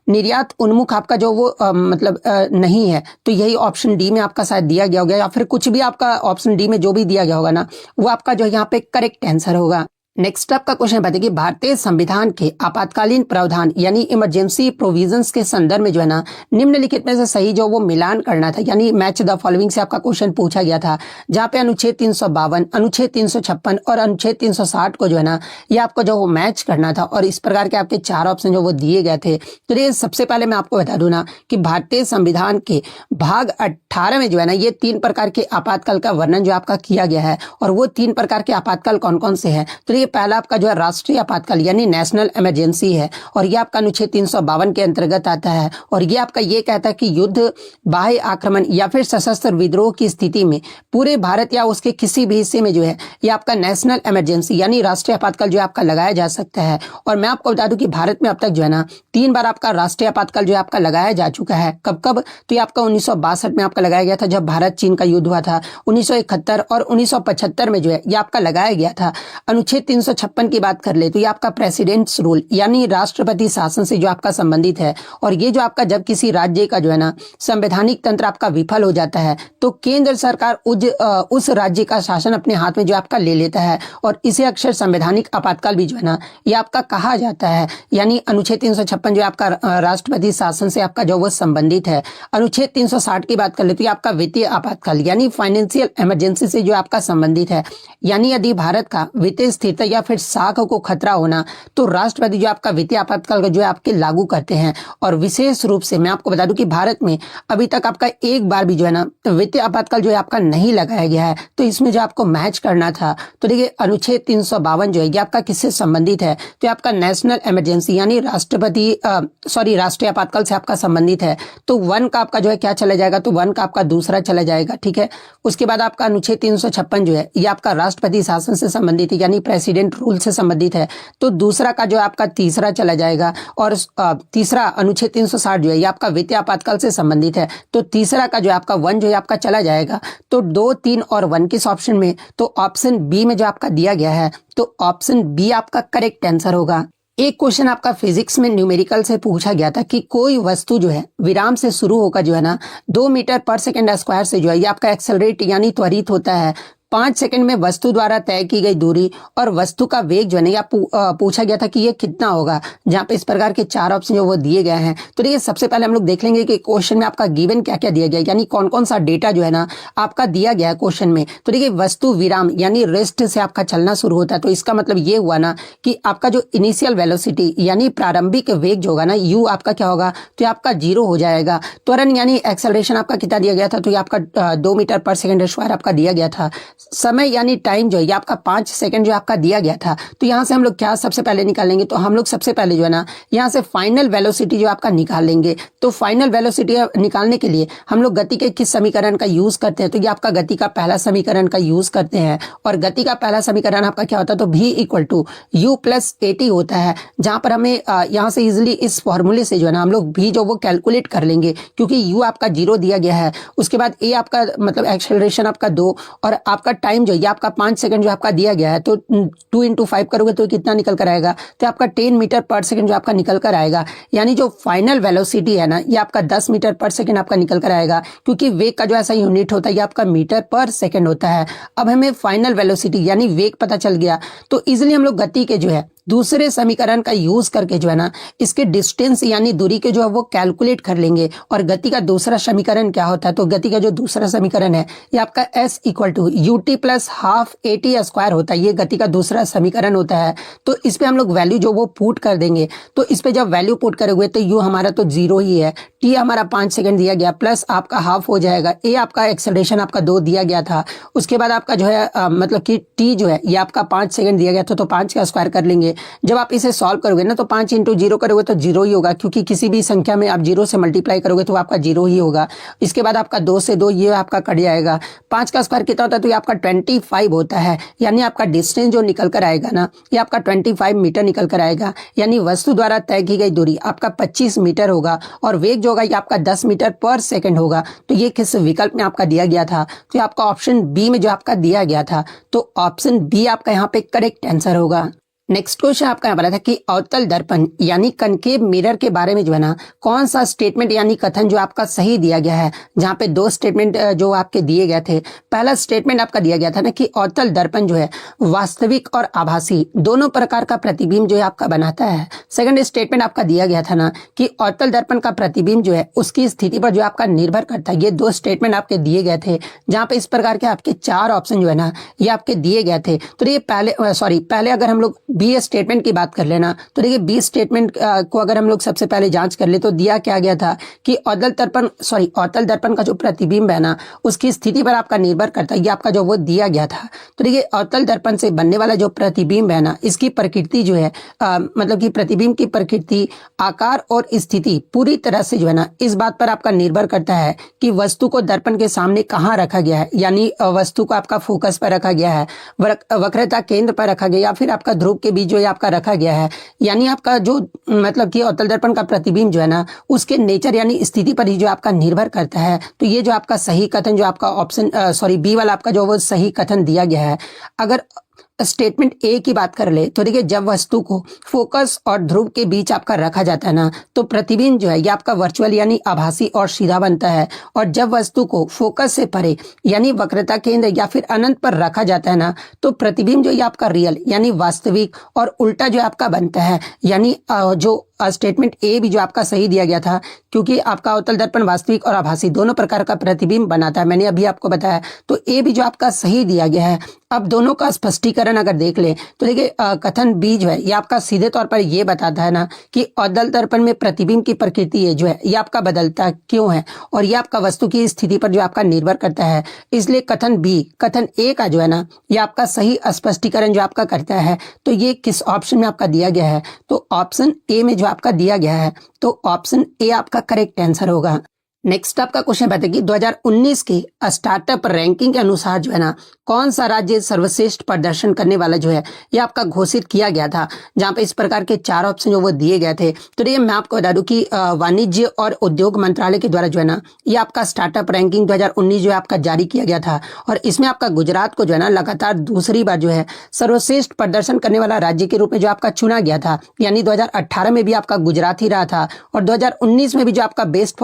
निर्यात उन्मुख आपका जो वो नहीं है। तो यही ऑप्शन डी में आपका शायद दिया गया होगा, या फिर कुछ भी आपका ऑप्शन डी में जो भी दिया गया होगा ना वो आपका जो यहाँ पे करेक्ट आंसर होगा। नेक्स्ट आपका क्वेश्चन बताइए कि भारतीय संविधान के आपातकालीन प्रावधान यानी इमरजेंसी प्रोविजंस के संदर्भ में जो है ना निम्नलिखित में से सही जो वो मिलान करना था, यानी मैच द फॉलोइंग से आपका क्वेश्चन पूछा गया था, जहाँ पे अनुच्छेद 352, अनुच्छेद 356 और अनुच्छेद 360 को जो है ना ये आपको जो वो मैच करना था। और इस प्रकार के आपके 4 ऑप्शन जो वो दिए गए थे। तो ये सबसे पहले मैं आपको बता दूं ना कि भारतीय संविधान के भाग 18 में जो है ना ये 3 प्रकार के आपातकाल का वर्णन जो आपका किया गया है। और वो 3 प्रकार के आपातकाल कौन कौन से हैं, तो ये पहला आपका जो है राष्ट्रीय आपातकाल यानी नेशनल इमरजेंसी है, और ये आपका अनुच्छेद 352 के अंतर्गत आता है। और ये आपका ये कहता है कि युद्ध, बाह्य आक्रमण या फिर सशस्त्र विद्रोह की स्थिति में पूरे भारत या उसके किसी भी हिस्से में जो है ये आपका नेशनल इमरजेंसी यानी राष्ट्रीय आपातकाल जो आपका लगाया जा सकता है। और मैं आपको बता दूं कि भारत में अब तक जो है ना 3 बार आपका राष्ट्रीय आपातकाल जो आपका लगाया जा चुका है। कब कब, तो ये आपका 1962 में आपका लगाया गया था जब भारत चीन का युद्ध हुआ था, 1971 और 1975 में जो है ये आपका लगाया गया था। अनुच्छेद 356 की बात कर ले तो ये आपका प्रेसिडेंट्स रूल यानी राष्ट्रपति शासन से जो आपका संबंधित है। और ये जो आपका जब किसी राज्य का जो है ना संवैधानिक तंत्र आपका विफल हो जाता है तो केंद्र सरकार उस राज्य का शासन अपने हाथ में जो आपका ले लेता है, और इसे अक्सर संवैधानिक आपातकाल भी जो है ना ये आपका कहा जाता है। यानी अनुच्छेद 356 जो आपका राष्ट्रपति शासन से आपका जो वो संबंधित है। अनुच्छेद 360 की बात कर ले तो ये आपका वित्तीय आपातकाल यानी फाइनेंशियल इमरजेंसी से जो आपका संबंधित है। यानी यदि भारत का वित्तीय स्थिरता या फिर साख को खतरा होना तो राष्ट्रपति जो आपका वित्तीय आपातकाल जो है आपके लागू करते हैं। और विशेष रूप से मैं आपको बता दूं कि भारत में अभी तक आपका एक बार भी जो है ना तो वित्तीय आपातकाल जो है आपका नहीं लगाया गया है। तो इसमें जो आपको मैच करना था, तो देखिए अनुच्छेद 352 जो है ये आपका किससे संबंधित है, तो आपका नेशनल इमरजेंसी यानी राष्ट्रीय आपातकाल से आपका संबंधित है। तो 1 का आपका जो है क्या चला जाएगा, तो 1 का आपका दूसरा चला जाएगा, ठीक है। उसके बाद आपका अनुच्छेद 356 जो है ये आपका राष्ट्रपति शासन से संबंधित है यानी प्रेसिडेंट रूल से संबंधित है। तो दूसरा का जो आपका तीसरा चला जाएगा। और तीसरा अनुच्छेद 360 जो है ये आपका वित्तीय आपातकाल से संबंधित है। तो तीसरा का जो आपका 1 जो है आपका चला जाएगा। तो 2, 3 और 1 किस ऑप्शन में, तो ऑप्शन बी में जो आपका दिया गया है, तो ऑप्शन बी आपका करेक्ट आंसर होगा। एक क्वेश्चन आपका फिजिक्स में न्यूमेरिकल से पूछा गया था कि कोई वस्तु जो है विराम से शुरू होकर जो है ना 2 मीटर पर सेकंड स्क्वायर से जो है ये आपका एक्सेलरेट यानी त्वरित होता है 5 सेकंड में वस्तु द्वारा तय की गई दूरी और वस्तु का वेग जो है ना पूछा गया था कि ये कितना होगा, जहाँ पे इस प्रकार के 4 ऑप्शन जो वो दिए गए हैं। तो देखिए सबसे पहले हम लोग देख लेंगे कि क्वेश्चन में आपका गिवन क्या क्या दिया गया, यानी कौन कौन सा डेटा जो है ना आपका दिया गया है क्वेश्चन में। तो देखिए वस्तु विराम यानी रेस्ट से आपका चलना शुरू होता है। तो इसका मतलब ये हुआ ना कि आपका जो इनिशियल वेलोसिटी यानी प्रारंभिक वेग जो होगा ना u आपका क्या होगा, तो ये आपका 0 हो जाएगा। त्वरण यानी एक्सेलरेशन आपका कितना दिया गया था, तो ये आपका 2 मीटर पर सेकंड स्क्वायर आपका दिया गया था। समय यानी टाइम जो है ये आपका 5 सेकंड जो आपका दिया गया था। तो यहाँ से हम लोग क्या सबसे पहले निकालेंगे, तो हम लोग सबसे पहले जो है ना यहाँ से फाइनल वेलोसिटी जो आपका निकाल लेंगे। तो फाइनल वेलोसिटी निकालने के लिए हम लोग गति के किस समीकरण का यूज करते हैं, तो ये आपका गति का पहला समीकरण का यूज करते हैं। और गति का पहला समीकरण आपका क्या होता है, तो v equal to u plus a t होता है, जहां पर हमें यहाँ से इजिली इस फॉर्मूले से जो है ना हम लोग v जो वो कैलकुलेट कर लेंगे, क्योंकि u आपका 0 दिया गया है। उसके बाद a आपका मतलब एक्सेलरेशन आपका 2 और आपका टाइम जो ये आपका 5 सेकंड जो आपका दिया गया है। तो 2 × 5 करोगे तो कितना निकल कर आएगा, तो आपका 10 मीटर पर सेकंड जो आपका निकल कर आएगा। यानी जो फाइनल वेलोसिटी है ना ये आपका 10 मीटर पर सेकंड आपका निकल कर आएगा, क्योंकि वेग का जो ऐसा यूनिट होता है ये आपका मीटर पर सेकंड होता है। अब हमें फाइनल वेलोसिटी यानी वेग पता चल गया, तो इजिली हम लोग गति के जो है दूसरे समीकरण का यूज करके जो है ना इसके डिस्टेंस यानी दूरी के जो है वो कैलकुलेट कर लेंगे। और गति का दूसरा समीकरण क्या होता है, तो गति का जो दूसरा समीकरण है ये आपका s equal to u t plus half a t square होता है। ये गति का दूसरा समीकरण होता है। तो इस पे हम लोग वैल्यू जो वो पुट कर देंगे। तो इस पे जब वैल्यू पुट करोगे तो यू हमारा तो 0 ही है, टी हमारा 5 सेकंड दिया गया, प्लस आपका हाफ हो जाएगा, ए आपका एक्सेलरेशन आपका 2 दिया गया था। उसके बाद आपका जो है मतलब कि टी जो है ये आपका 5 सेकंड दिया गया था, तो 5 का स्क्वायर कर लेंगे। जब आप इसे सॉल्व करोगे ना तो 5 इंटू 0 करोगे तो 0 ही होगा, क्योंकि किसी भी संख्या में आप 0 से मल्टीप्लाई करोगे तो आपका 0 ही होगा। इसके बाद आपका 2 से 2 ये आपका कट जाएगा। 5 का स्क्वायर कितना होता है, तो ये आपका 25 होता है। यानी आपका डिस्टेंस जो निकल कर आएगा ना ये आपका 25 मीटर निकल कर आएगा। यानी वस्तु द्वारा तय की गई दूरी आपका 25 मीटर होगा और वेग जो होगा ये आपका 10 मीटर पर सेकंड होगा। तो ये किस विकल्प में आपका दिया गया था, तो आपका ऑप्शन बी में जो आपका दिया गया था। तो ऑप्शन बी आपका यहाँ पे करेक्ट आंसर होगा। नेक्स्ट क्वेश्चन आपका यहाँ पर था कि अवतल दर्पण यानी कनकेव मिरर के बारे में जो है ना कौन सा स्टेटमेंट यानी कथन जो आपका सही दिया गया है। जहाँ पे 2 स्टेटमेंट जो आपके दिए गए थे। पहला स्टेटमेंट आपका दिया गया था ना कि अवतल दर्पण जो है वास्तविक और आभासी दोनों प्रकार का प्रतिबिंब जो है आपका बनाता है। सेकंड स्टेटमेंट आपका दिया गया था ना कि अवतल दर्पण का प्रतिबिंब जो है उसकी स्थिति पर जो आपका निर्भर करता है। ये 2 स्टेटमेंट आपके दिए गए थे, जहाँ पे इस प्रकार के आपके 4 ऑप्शन जो है ना ये आपके दिए गए थे। तो ये पहले अगर हम लोग बी स्टेटमेंट की बात कर लेना तो देखिए बी स्टेटमेंट को अगर हम लोग सबसे पहले जांच कर ले तो दिया क्या गया था कि अवतल दर्पण का जो प्रतिबिंब है ना उसकी स्थिति पर आपका निर्भर करता है। ये आपका जो वो दिया गया था। तो देखिए अवतल दर्पण से बनने वाला जो प्रतिबिंब है ना इसकी प्रकृति जो है मतलब कि प्रतिबिंब की प्रकृति, आकार और स्थिति पूरी तरह से जो है ना इस बात पर आपका निर्भर करता है कि वस्तु को दर्पण के सामने कहाँ रखा गया है। यानी वस्तु को आपका फोकस पर रखा गया है, वक्रता केंद्र पर रखा गया, या फिर आपका ध्रुव के बीच जो है आपका रखा गया है। यानी आपका जो मतलब कि अवतल दर्पण का प्रतिबिंब जो है ना उसके नेचर यानी स्थिति पर ही जो आपका निर्भर करता है। तो ये जो आपका सही कथन जो आपका ऑप्शन बी वाला आपका जो वो सही कथन दिया गया है। अगर स्टेटमेंट ए की बात कर ले तो देखिए जब वस्तु को फोकस और ध्रुव के बीच आपका रखा जाता है ना तो प्रतिबिंब जो है ये आपका वर्चुअल यानी आभासी और सीधा बनता है। और जब वस्तु को फोकस से परे यानी वक्रता केंद्र या फिर अनंत पर रखा जाता है ना तो प्रतिबिंब जो ये आपका रियल यानी वास्तविक और उल्टा जो आपका बनता है। यानी जो स्टेटमेंट ए भी जो आपका सही दिया गया था, क्योंकि आपका अवतल दर्पण वास्तविक और आभासी दोनों प्रकार का प्रतिबिंब बनाता है, मैंने अभी आपको बताया। तो ए भी जो आपका सही दिया गया है। अब दोनों का स्पष्टीकरण अगर देख ले तो देखिए कथन बी जो है ये आपका सीधे तौर पर ये बताता है ना कि अवतल दर्पण में प्रतिबिंब की प्रकृति है जो है ये आपका बदलता क्यों है और ये आपका वस्तु की स्थिति पर जो आपका निर्भर करता है। इसलिए कथन ए का जो है ना ये आपका सही स्पष्टीकरण जो आपका करता है। तो ये किस ऑप्शन में आपका दिया गया है, तो ऑप्शन ए में जो आपका दिया गया है। तो ऑप्शन ए आपका करेक्ट आंसर होगा। नेक्स्ट आपका क्वेश्चन बताइए कि 2019 के स्टार्टअप रैंकिंग के अनुसार जो है ना कौन सा राज्य सर्वश्रेष्ठ प्रदर्शन करने वाला जो है ये आपका घोषित किया गया था। जहां पे इस प्रकार के 4 ऑप्शन जो वो दिए गए थे। तो ये मैं आपको बता दूं कि वाणिज्य और उद्योग मंत्रालय के द्वारा जो है ना ये आपका स्टार्टअप रैंकिंग 2019 जो है आपका जारी किया गया था। और इसमें आपका गुजरात को जो है ना लगातार दूसरी बार जो है सर्वश्रेष्ठ प्रदर्शन करने वाला राज्य के रूप में जो आपका चुना गया था। यानी 2018 में भी आपका गुजरात ही रहा था और 2019 में भी जो आपका बेस्ट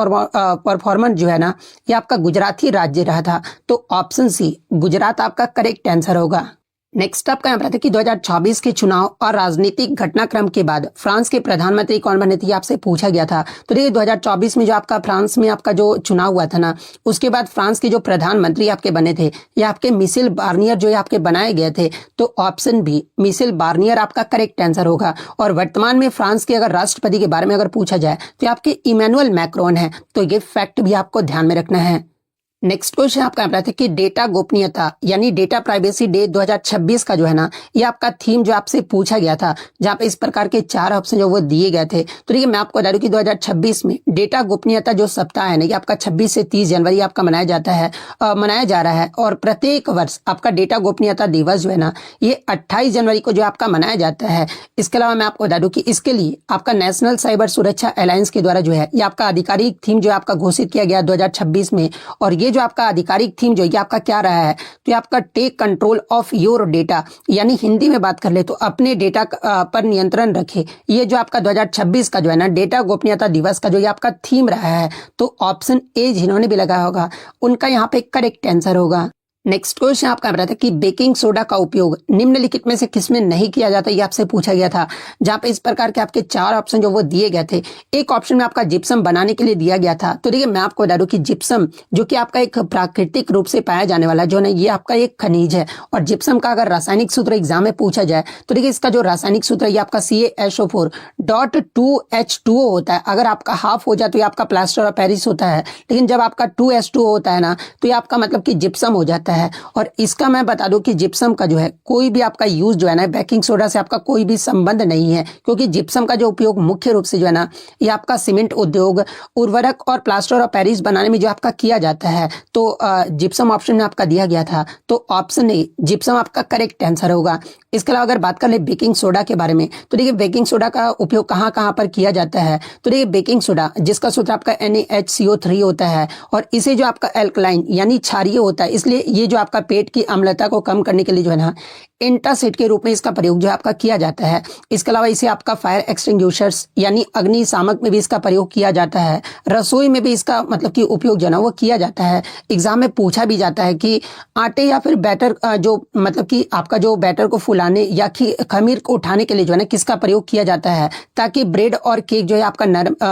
परफॉर्मेंस जो है ना ये आपका गुजरात ही राज्य रहा था। तो ऑप्शन सी गुजरात आपका करेक्ट आंसर होगा। नेक्स्ट आपका यहाँ पर कि 2024 के चुनाव और राजनीतिक घटनाक्रम के बाद फ्रांस के प्रधानमंत्री कौन बने थे, आपसे पूछा गया था। तो देखिए 2024 में जो आपका फ्रांस में आपका जो चुनाव हुआ था ना उसके बाद फ्रांस के जो प्रधानमंत्री आपके बने थे ये आपके मिशेल बार्नियर जो है आपके बनाए गए थे। तो ऑप्शन बी मिशेल बार्नियर आपका करेक्ट आंसर होगा। और वर्तमान में फ्रांस के अगर राष्ट्रपति के बारे में अगर पूछा जाए तो आपके इमैनुअल मैक्रोन है। तो ये फैक्ट भी आपको ध्यान में रखना है। नेक्स्ट क्वेश्चन आपका यहाँ था कि डेटा गोपनीयता यानी डेटा प्राइवेसी डे 2026 का जो है ना ये आपका थीम जो आपसे पूछा गया था। जहाँ पे इस प्रकार के 4 ऑप्शन जो वो दिए गए थे। तो देखिए मैं आपको बता दूं कि 2026 में डेटा गोपनीयता जो सप्ताह है ना ये आपका 26 से 30 जनवरी आपका मनाया जा रहा है। और प्रत्येक वर्ष आपका डेटा गोपनीयता दिवस जो है ना ये 28 जनवरी को जो आपका मनाया जाता है। इसके अलावा मैं आपको बता दूं कि इसके लिए आपका नेशनल साइबर सुरक्षा अलायंस के द्वारा जो है ये आपका आधिकारिक थीम जो आपका घोषित किया गया 2026 में। और ये जो आपका आधिकारिक थीम जो ये आपका क्या रहा है, तो ये आपका take control of your data यानी हिंदी में बात कर ले तो अपने डेटा पर नियंत्रण रखे। ये जो आपका 2026 का जो है ना डेटा गोपनीयता दिवस का जो ये आपका थीम रहा है। तो ऑप्शन ए जिन्होंने भी लगाया होगा उनका यहाँ पे करेक्ट आंसर होगा। नेक्स्ट क्वेश्चन आपका रहा था कि बेकिंग सोडा का उपयोग निम्नलिखित में से किसमें नहीं किया जाता, ये आपसे पूछा गया था। जहां पे इस प्रकार के आपके चार ऑप्शन जो वो दिए गए थे। एक ऑप्शन में आपका जिप्सम बनाने के लिए दिया गया था। तो देखिए मैं आपको बता दूं कि जिप्सम जो कि आपका एक प्राकृतिक रूप से पाया जाने वाला जो ना ये आपका एक खनिज है। और जिप्सम का अगर रासायनिक सूत्र एग्जाम में पूछा जाए तो देखिए इसका जो रासायनिक सूत्र है ये आपका CaSO4.2H2O होता है। अगर आपका हाफ हो जाए तो ये आपका प्लास्टर ऑफ पेरिस होता है, लेकिन जब आपका 2H2O होता है ना तो ये आपका मतलब कि जिप्सम हो जाता है। और इसका मैं बता दूं कि जिप्सम का जो है कोई भी आपका यूज जो है ना बेकिंग सोडा से आपका कोई भी संबंध नहीं है, क्योंकि जिप्सम का जो उपयोग मुख्य रूप से जो है ना ये आपका सीमेंट उद्योग, उर्वरक और प्लास्टर ऑफ पेरिस बनाने में जो आपका किया जाता है। तो जिप्सम ऑप्शन में आपका दिया गया था, तो ऑप्शन ए जिप्सम आपका करेक्ट आंसर होगा। इसके अलावा अगर बात कर ले बेकिंग सोडा के बारे में तो देखिए बेकिंग सोडा का उपयोग कहाँ कहाँ पर किया जाता है। तो देखिए बेकिंग सोडा जिसका सूत्र आपका NaHCO3 होता है और इसे जो आपका एल्कलाइन यानी क्षारीय होता है, इसलिए ये जो आपका पेट की अम्लता को कम करने के लिए जो है ना एंटासिड के रूप में इसका प्रयोग जो है आपका किया जाता है। इसके अलावा इसे आपका फायर एक्सटिंग्विशर्स यानी अग्निशामक में भी इसका प्रयोग किया जाता है। रसोई में भी इसका मतलब कि उपयोग जो है ना वो किया जाता है। एग्जाम में पूछा भी जाता है कि आटे या फिर बैटर जो मतलब कि आपका जो बैटर को फुलाने या खमीर को उठाने के लिए जो है ना किसका प्रयोग किया जाता है, ताकि ब्रेड और केक जो है आपका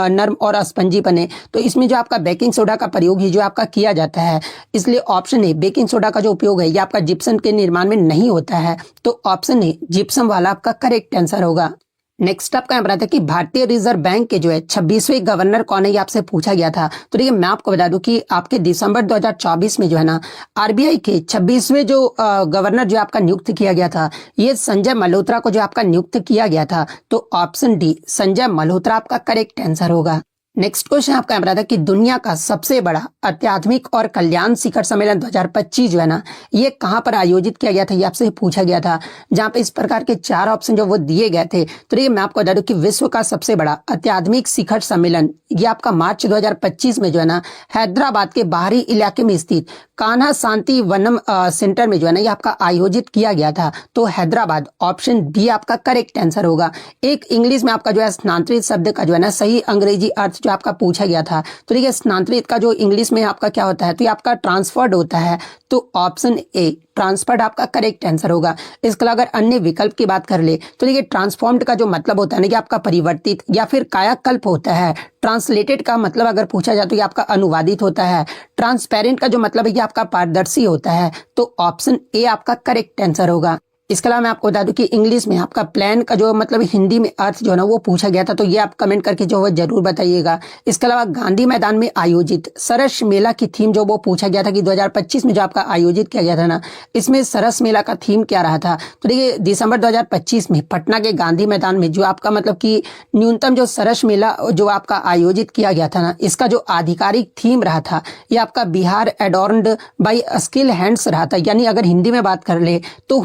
नर्म और स्पंजी बने। तो इसमें जो आपका बेकिंग सोडा का प्रयोग ही जो आपका किया जाता है। इसलिए ऑप्शन ए बेकिंग सोडा का जो उपयोग है ये आपका जिप्सम के निर्माण में नहीं होता है। तो ऑप्शन ए जिप्सम वाला आपका करेक्ट आंसर होगा। नेक्स्ट आपका यहाँ था कि भारतीय रिजर्व बैंक के जो है 26वें गवर्नर कौन है, ये आपसे पूछा गया था। तो देखिए मैं आपको बता दूं कि आपके दिसंबर 2024 में जो है ना आरबीआई के 26वें जो गवर्नर जो आपका नियुक्त किया गया था ये संजय मल्होत्रा को जो आपका नियुक्त किया गया था। तो ऑप्शन डी संजय मल्होत्रा आपका करेक्ट आंसर होगा। नेक्स्ट क्वेश्चन आपका यहाँ था कि दुनिया का सबसे बड़ा अत्याधुनिक और कल्याण शिखर सम्मेलन 2025 जो है ना ये कहाँ पर आयोजित किया गया था, ये आपसे पूछा गया था। जहाँ पे इस प्रकार के चार ऑप्शन जो वो दिए गए थे। तो ये मैं आपको बता दूं कि विश्व का सबसे बड़ा अत्याधुनिक शिखर सम्मेलन ये आपका मार्च 2025 में जो है ना हैदराबाद के बाहरी इलाके में स्थित कान्हा शांति वनम सेंटर में जो है ना ये आपका आयोजित किया गया था। तो हैदराबाद ऑप्शन डी आपका करेक्ट आंसर होगा। एक इंग्लिश में आपका जो है स्थानांतरित शब्द का जो है ना सही अंग्रेजी अर्थ जो आपका पूछा गया था। तो देखिए स्थानांतरित का जो इंग्लिश में आपका क्या होता है, तो ये आपका ट्रांसफर्ड होता है। तो ऑप्शन ए ट्रांसफर्ड आपका करेक्ट आंसर होगा। इसके अलावा अगर अन्य विकल्प की बात कर ले तो देखिए ट्रांसफॉर्म्ड का जो मतलब होता है ना कि आपका परिवर्तित या फिर कायाकल्प होता है। ट्रांसलेटेड का मतलब अगर पूछा जाए तो ये आपका अनुवादित होता है। ट्रांसपेरेंट का जो मतलब है ये आपका पारदर्शी होता है। तो ऑप्शन ए आपका करेक्ट आंसर होगा। इसके अलावा मैं आपको बता दूं कि इंग्लिश में आपका प्लान का जो मतलब हिंदी में अर्थ जो है ना वो पूछा गया था। तो ये आप कमेंट करके जो है जरूर बताइएगा। इसके अलावा गांधी मैदान में आयोजित सरस मेला की थीम जो वो पूछा गया था कि 2025 में जो आपका आयोजित किया गया था ना इसमें सरस मेला का थीम क्या रहा था। तो देखिए दिसंबर 2025 में पटना के गांधी मैदान में जो आपका मतलब कि न्यूनतम जो सरस मेला जो आपका आयोजित किया गया था ना इसका जो आधिकारिक थीम रहा था ये आपका बिहार एडोर्न्ड बाई स्किल हैंड्स रहा था। यानी अगर हिंदी में बात कर ले तो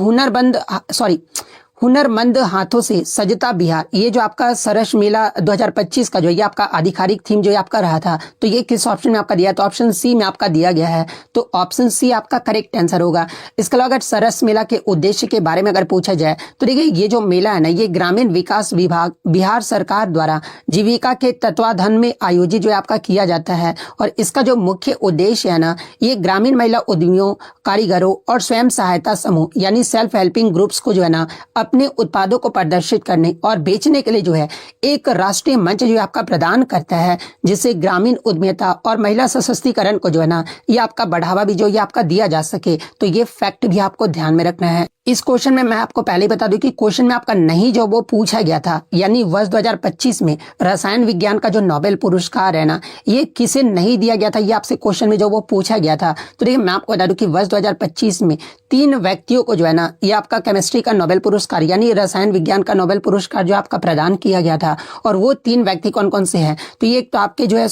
हुनरमंद हाथों से सजता बिहार। ये जो आपका सरस मेला 2025 का जो ये आपका आधिकारिक थीम जो आपका रहा था। तो ये किस ऑप्शन में आपका दिया है, तो ऑप्शन सी में आपका दिया गया है। तो ऑप्शन सी आपका करेक्ट आंसर होगा। इसके अलावा अगर सरस मेला के उद्देश्य के बारे में अगर पूछा जाए तो देखिए ये जो मेला है ना ये ग्रामीण विकास विभाग बिहार सरकार द्वारा जीविका के तत्वाधान में आयोजित जो आपका किया जाता है। और इसका जो मुख्य उद्देश्य है ना ये ग्रामीण महिला उद्यमियों, कारीगरों और स्वयं सहायता समूह यानी सेल्फ हेल्पिंग ग्रुप्स को जो है ना अपने उत्पादों को प्रदर्शित करने और बेचने के लिए जो है एक राष्ट्रीय मंच जो आपका प्रदान करता है, जिससे ग्रामीण उद्यमिता और महिला सशक्तिकरण को जो है ना ये आपका बढ़ावा भी जो ये आपका दिया जा सके। तो ये फैक्ट भी आपको ध्यान में रखना है। इस क्वेश्चन में मैं आपको पहले बता दूं कि क्वेश्चन में आपका नहीं जो वो पूछा गया था, यानी वर्ष 2025 में रसायन विज्ञान का जो नोबेल पुरस्कार है ना ये किसे नहीं दिया गया था, ये आपसे क्वेश्चन में जो वो पूछा गया था। तो देखिए मैं आपको बता दूं कि वर्ष 2025 में 3 व्यक्तियों को जो है ना ये आपका केमिस्ट्री का नोबेल पुरस्कार यानी रसायन विज्ञान का नोबेल पुरस्कार जो आपका प्रदान किया गया था। और वो 3 व्यक्ति कौन कौन से हैं, तो ये एक तो आपके जो है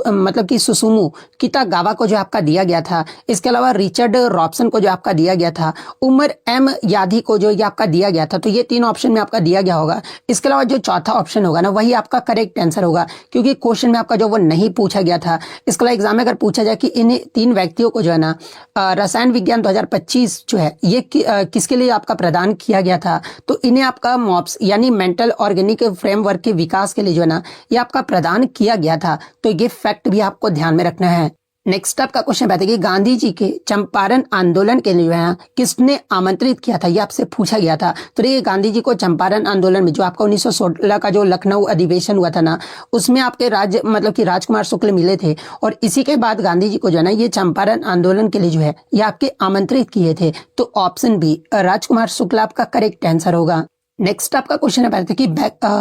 मतलब कि सुसुमु कितागावा को जो आपका दिया गया था। इसके अलावा रिचर्ड रॉबसन को जो आपका दिया गया था। उमर एम यादी को जो ये आपका दिया गया था। तो ये 3 ऑप्शन में आपका दिया गया होगा। इसके अलावा जो चौथा ऑप्शन होगा ना वही आपका करेक्ट आंसर होगा, क्योंकि क्वेश्चन में आपका जो वो नहीं पूछा गया था। इसके अलावा एग्जाम में अगर पूछा जाए कि इन 3 व्यक्तियों को जो है ना रसायन विज्ञान 2025 जो है ये किसके लिए आपका प्रदान किया गया था, तो इन्हें आपका मॉप्स यानी मेंटल ऑर्गेनिक फ्रेमवर्क के विकास के लिए जो है ना ये आपका प्रदान किया गया था। तो ये फैक्ट भी आपको ध्यान में रखना है। नेक्स्ट आपका क्वेश्चन बताइए कि गांधी जी के चंपारण आंदोलन के लिए किसने आमंत्रित किया था, ये आपसे पूछा गया था। तो देखिए गांधी जी को चंपारण आंदोलन में जो आपका 1916 का जो लखनऊ अधिवेशन हुआ था ना, उसमें आपके राजकुमार शुक्ल मिले थे और इसी के बाद गांधी जी को जो है ना ये चंपारण आंदोलन के लिए जो है ये आपके आमंत्रित किए थे। तो ऑप्शन बी राजकुमार शुक्ल आपका करेक्ट आंसर होगा। नेक्स्ट आपका क्वेश्चन है कि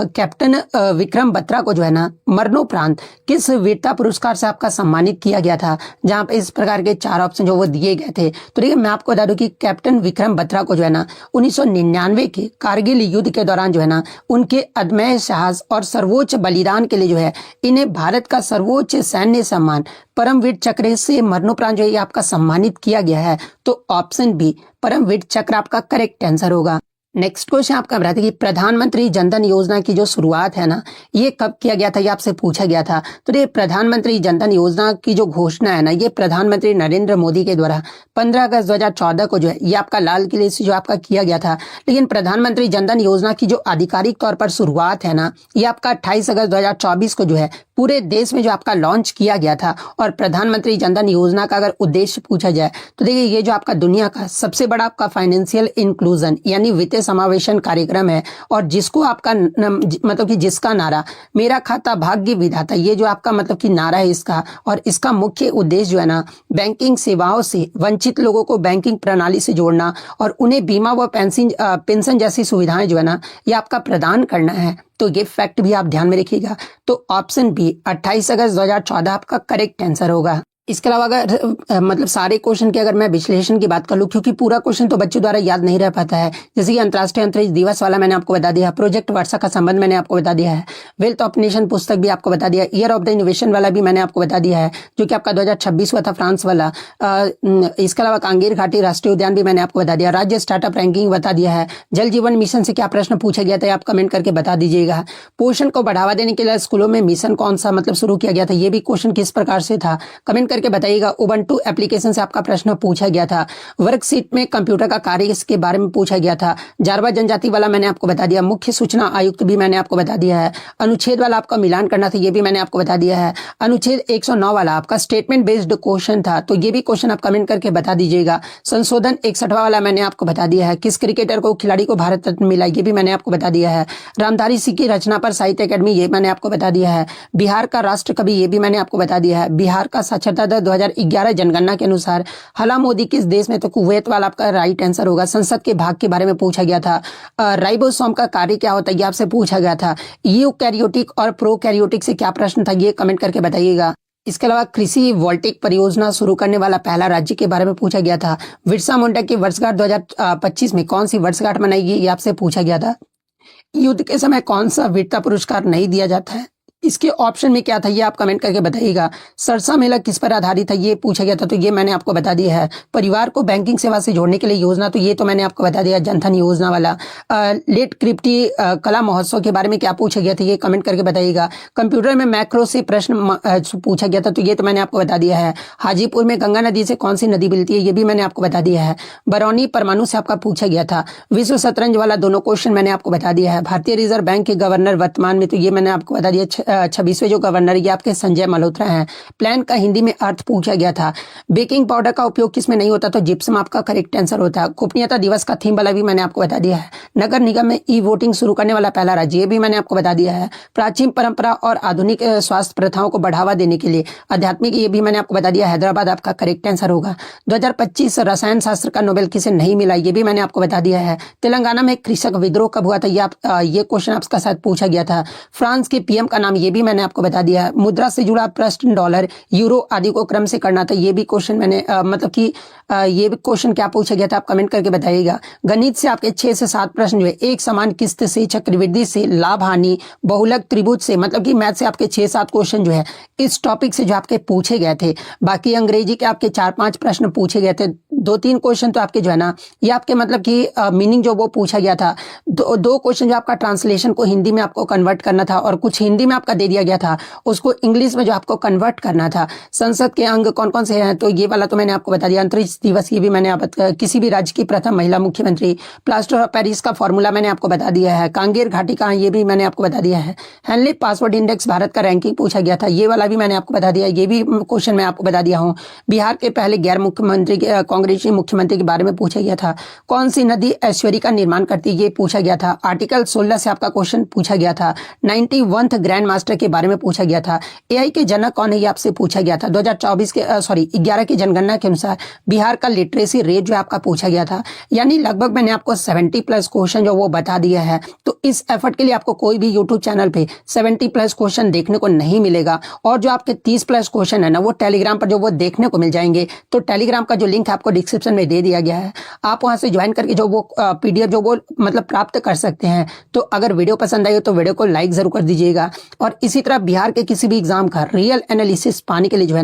कैप्टन विक्रम बत्रा को जो है ना मरणोपरांत किस वीरता पुरस्कार से आपका सम्मानित किया गया था, जहां पे इस प्रकार के 4 ऑप्शन जो वो दिए गए थे। तो देखिए मैं आपको बता दूं कि कैप्टन विक्रम बत्रा को जो है ना 1999 के कारगिल युद्ध के दौरान जो है ना उनके अदम्य साहस और सर्वोच्च बलिदान के लिए जो है इन्हें भारत का सर्वोच्च सैन्य सम्मान परमवीर चक्र से मरणोपरांत जो है आपका सम्मानित किया गया है। तो ऑप्शन बी परमवीर चक्र आपका करेक्ट आंसर होगा। नेक्स्ट क्वेश्चन आपका बताते कि प्रधानमंत्री जनधन योजना की जो शुरुआत है ना ये कब किया गया था, ये आपसे पूछा गया था। तो ये प्रधानमंत्री जनधन योजना की जो घोषणा है ना ये प्रधानमंत्री नरेंद्र मोदी के द्वारा 15 अगस्त 2014 को जो है ये आपका लाल किले से जो आपका किया गया था। लेकिन प्रधानमंत्री जनधन योजना की जो आधिकारिक तौर पर शुरुआत है ना ये आपका 28 अगस्त 2024 को जो है पूरे देश में जो आपका लॉन्च किया गया था। और प्रधानमंत्री जनधन योजना का अगर उद्देश्य पूछा जाए तो देखिए ये जो आपका दुनिया का सबसे बड़ा आपका फाइनेंशियल इंक्लूजन यानी वित्तीय समावेशन कार्यक्रम है और जिसको आपका कि जिसका नारा मेरा खाता भाग्य विधाता, ये जो आपका कि नारा है इसका। और इसका मुख्य उद्देश्य जो है ना बैंकिंग सेवाओं से वंचित लोगों को बैंकिंग प्रणाली से जोड़ना और उन्हें बीमा व पेंशन जैसी सुविधाएं जो है ना ये आपका प्रदान करना है। तो ये फैक्ट भी आप ध्यान में रखिएगा। तो ऑप्शन बी 28 अगस्त 2014 आपका करेक्ट आंसर होगा। इसके अलावा अगर सारे क्वेश्चन की अगर मैं विश्लेषण की बात कर लूं, क्योंकि पूरा क्वेश्चन तो बच्चों द्वारा याद नहीं रह पाता है, जैसे कि अंतर्राष्ट्रीय अंतरिक्ष दिवस वाला मैंने आपको बता दिया, प्रोजेक्ट वर्षा का संबंध मैंने आपको बता दिया है, वेल्थ ऑफ नेशन पुस्तक भी आपको बता दिया, ईयर ऑफ द इनोवेशन वाला भी मैंने आपको बता दिया है जो कि आपका 2026 हुआ था फ्रांस वाला। इसके अलावा कांगेर घाटी राष्ट्रीय उद्यान भी मैंने आपको बता दिया, राज्य स्टार्टअप रैंकिंग बता दिया है, जल जीवन मिशन से क्या प्रश्न पूछा गया था आप कमेंट करके बता दीजिएगा। पोषण को बढ़ावा देने के लिए स्कूलों में मिशन कौन सा शुरू किया गया था, ये भी क्वेश्चन किस प्रकार से था कमेंट करके बताइएगा। उबंटू एप्लीकेशन से आपका प्रश्न पूछा गया था। वर्कशीट में कंप्यूटर का कार्य इसके बारे में पूछा गया था। जारवा जनजाति वाला मैंने आपको बता दिया, मुख्य सूचना आयुक्त भी मैंने आपको बता दिया है, अनुच्छेद वाला आपका मिलान करना था ये भी मैंने आपको बता दिया है, अनुच्छेद 109 वाला आपका स्टेटमेंट बेस्ड क्वेश्चन था तो ये भी क्वेश्चन आप कमेंट करके बता दीजिएगा। संशोधन 61वां वाला मैंने आपको बता दिया है, किस क्रिकेटर को खिलाड़ी को भारत रत्न मिला ये भी मैंने आपको बता दिया है, रामधारी सिंह की रचना पर साहित्य अकादमी ये मैंने आपको बता दिया है, बिहार का राष्ट्र कवि ये भी मैंने आपको बता दिया है, बिहार का साक्षरता दर 2011 जनगणना के अनुसार हला मोदी किस देश में, तो कुवैत वाला आपका राइट आंसर होगा। संसद के भाग के बारे में पूछा गया था। राइबोसोम का कार्य क्या होता है ये आपसे पूछा गया था। यूकैरियोटिक और प्रोकैरियोटिक से क्या प्रश्न था ये कमेंट करके बताइएगा। इसके अलावा कृषि वोल्टिक परियोजना शुरू करने वाला पहला राज्य के बारे में पूछा गया था। बिरसा मुंडा की वर्षगांठ 2025 में कौन सी वर्षगांठ मनाएगी ये आपसे पूछा गया था। युद्ध के समय कौन सा वीरता पुरस्कार नहीं दिया जाता है, इसके ऑप्शन में क्या था ये आप कमेंट करके बताइएगा। सरसा मेला किस पर आधारित है ये पूछा गया था तो ये मैंने आपको बता दिया है। परिवार को बैंकिंग सेवा से जोड़ने के लिए योजना तो ये तो मैंने आपको बता दिया जनधन योजना वाला। लेट क्रिप्टी कला महोत्सव के बारे में क्या पूछा गया था ये कमेंट करके बताइएगा। कंप्यूटर में मैक्रो से प्रश्न पूछा गया था तो ये तो मैंने आपको बता दिया है। हाजीपुर में गंगा नदी से कौन सी नदी मिलती है ये भी मैंने आपको बता दिया है। बरौनी परमाणु से आपका पूछा गया था। विश्व शतरंज वाला दोनों क्वेश्चन मैंने आपको बता दिया है। भारतीय रिजर्व बैंक के गवर्नर वर्तमान में तो ये मैंने आपको बता दिया 26वें जो गवर्नर ये आपके संजय मल्होत्रा हैं। प्लान का हिंदी में अर्थ पूछा गया था। बेकिंग पाउडर का उपयोग किसमें नहीं होता तो जिप्सम आपका करेक्ट आंसर होता है। गोपनीयता दिवस का थीम वाला भी मैंने आपको बता दिया है। नगर निगम में ई वोटिंग शुरू करने वाला पहला राज्य ये भी मैंने आपको बता दिया है। प्राचीन परंपरा और आधुनिक स्वास्थ्य प्रथाओं को बढ़ावा देने के लिए आध्यात्मिक ये भी मैंने आपको बता दिया। हैदराबाद आपका करेक्ट आंसर होगा। 2025 रसायन शास्त्र का नोबेल किसे नहीं मिला ये भी मैंने आपको बता दिया है। तेलंगाना में कृषक विद्रोह कब हुआ था ये क्वेश्चन आपका साथ पूछा गया था। फ्रांस के पीएम का नाम ये भी मैंने आपको बता दिया है। मुद्रा से जुड़ा प्रश्न डॉलर यूरो आदि को क्रम से करना था ये भी क्वेश्चन मैंने ये भी क्वेश्चन क्या पूछा गया था आप कमेंट करके बताइएगा। गणित से आपके 6 से 7 प्रश्न जो है एक समान किस्त से, चक्रवृद्धि से, लाभ हानि, बहुलक त्रिभुज से मैथ से आपके 6-7 क्वेश्चन जो है इस टॉपिक से जो आपके पूछे गए थे। बाकी अंग्रेजी के आपके 4-5 प्रश्न पूछे गए थे। 2-3 क्वेश्चन तो आपके जो है ना ये आपके मीनिंग जो वो पूछा गया था। 2 क्वेश्चन जो आपका ट्रांसलेशन को हिंदी में आपको कन्वर्ट करना था और कुछ हिंदी में आपको आपका दे दिया गया था उसको इंग्लिश में जो आपको कन्वर्ट करना था। संसद के अंग कौन कौन से हैं, तो ये वाला तो मैंने आपको बता दिया। अंतरिक्ष दिवस ये भी मैंने किसी भी राज्य की प्रथम महिला मुख्यमंत्री, प्लास्टर ऑफ पेरिस का फॉर्मूला मैंने आपको बता दिया है। कांगेर घाटी कहाँ, ये भी मैंने आपको बता दिया है। हेनली पासवर्ड इंडेक्स भारत का रैंकिंग पूछा गया था, ये वाला भी मैंने आपको बता दिया, ये भी क्वेश्चन मैं आपको बता दिया हूँ। बिहार के पहले गैर मुख्यमंत्री कांग्रेसी मुख्यमंत्री के बारे में पूछा गया था। कौन सी नदी ऐश्वर्य का निर्माण करती है, ये पूछा गया था। आर्टिकल 16 से आपका क्वेश्चन पूछा गया था। 91th ग्रैंड मास्टर के बारे में पूछा गया था। एआई के जनक कौन है, ये आपसे पूछा गया था। 11 की जनगणना के अनुसार बिहार का लिटरेसी रेट जो आपका पूछा गया था। यानी लगभग मैंने आपको 70+ क्वेश्चन जो वो बता दिया है। तो इस एफर्ट के लिए आपको कोई भी यूट्यूब चैनल पे 70+ क्वेश्चन देखने को नहीं मिलेगा। और जो आपके 30+ क्वेश्चन है ना, वो टेलीग्राम पर जो वो देखने को मिल जाएंगे। तो टेलीग्राम का जो लिंक आपको डिस्क्रिप्शन में दे दिया गया है, आप वहां से ज्वाइन करके जो वो PDF जो वो मतलब प्राप्त कर सकते हैं। तो अगर वीडियो पसंद आई हो तो वीडियो को लाइक जरूर कर दीजिएगा। और इसी तरह बिहार के किसी भी एग्जाम का रियल एनालिसिस पाने के लिए जो है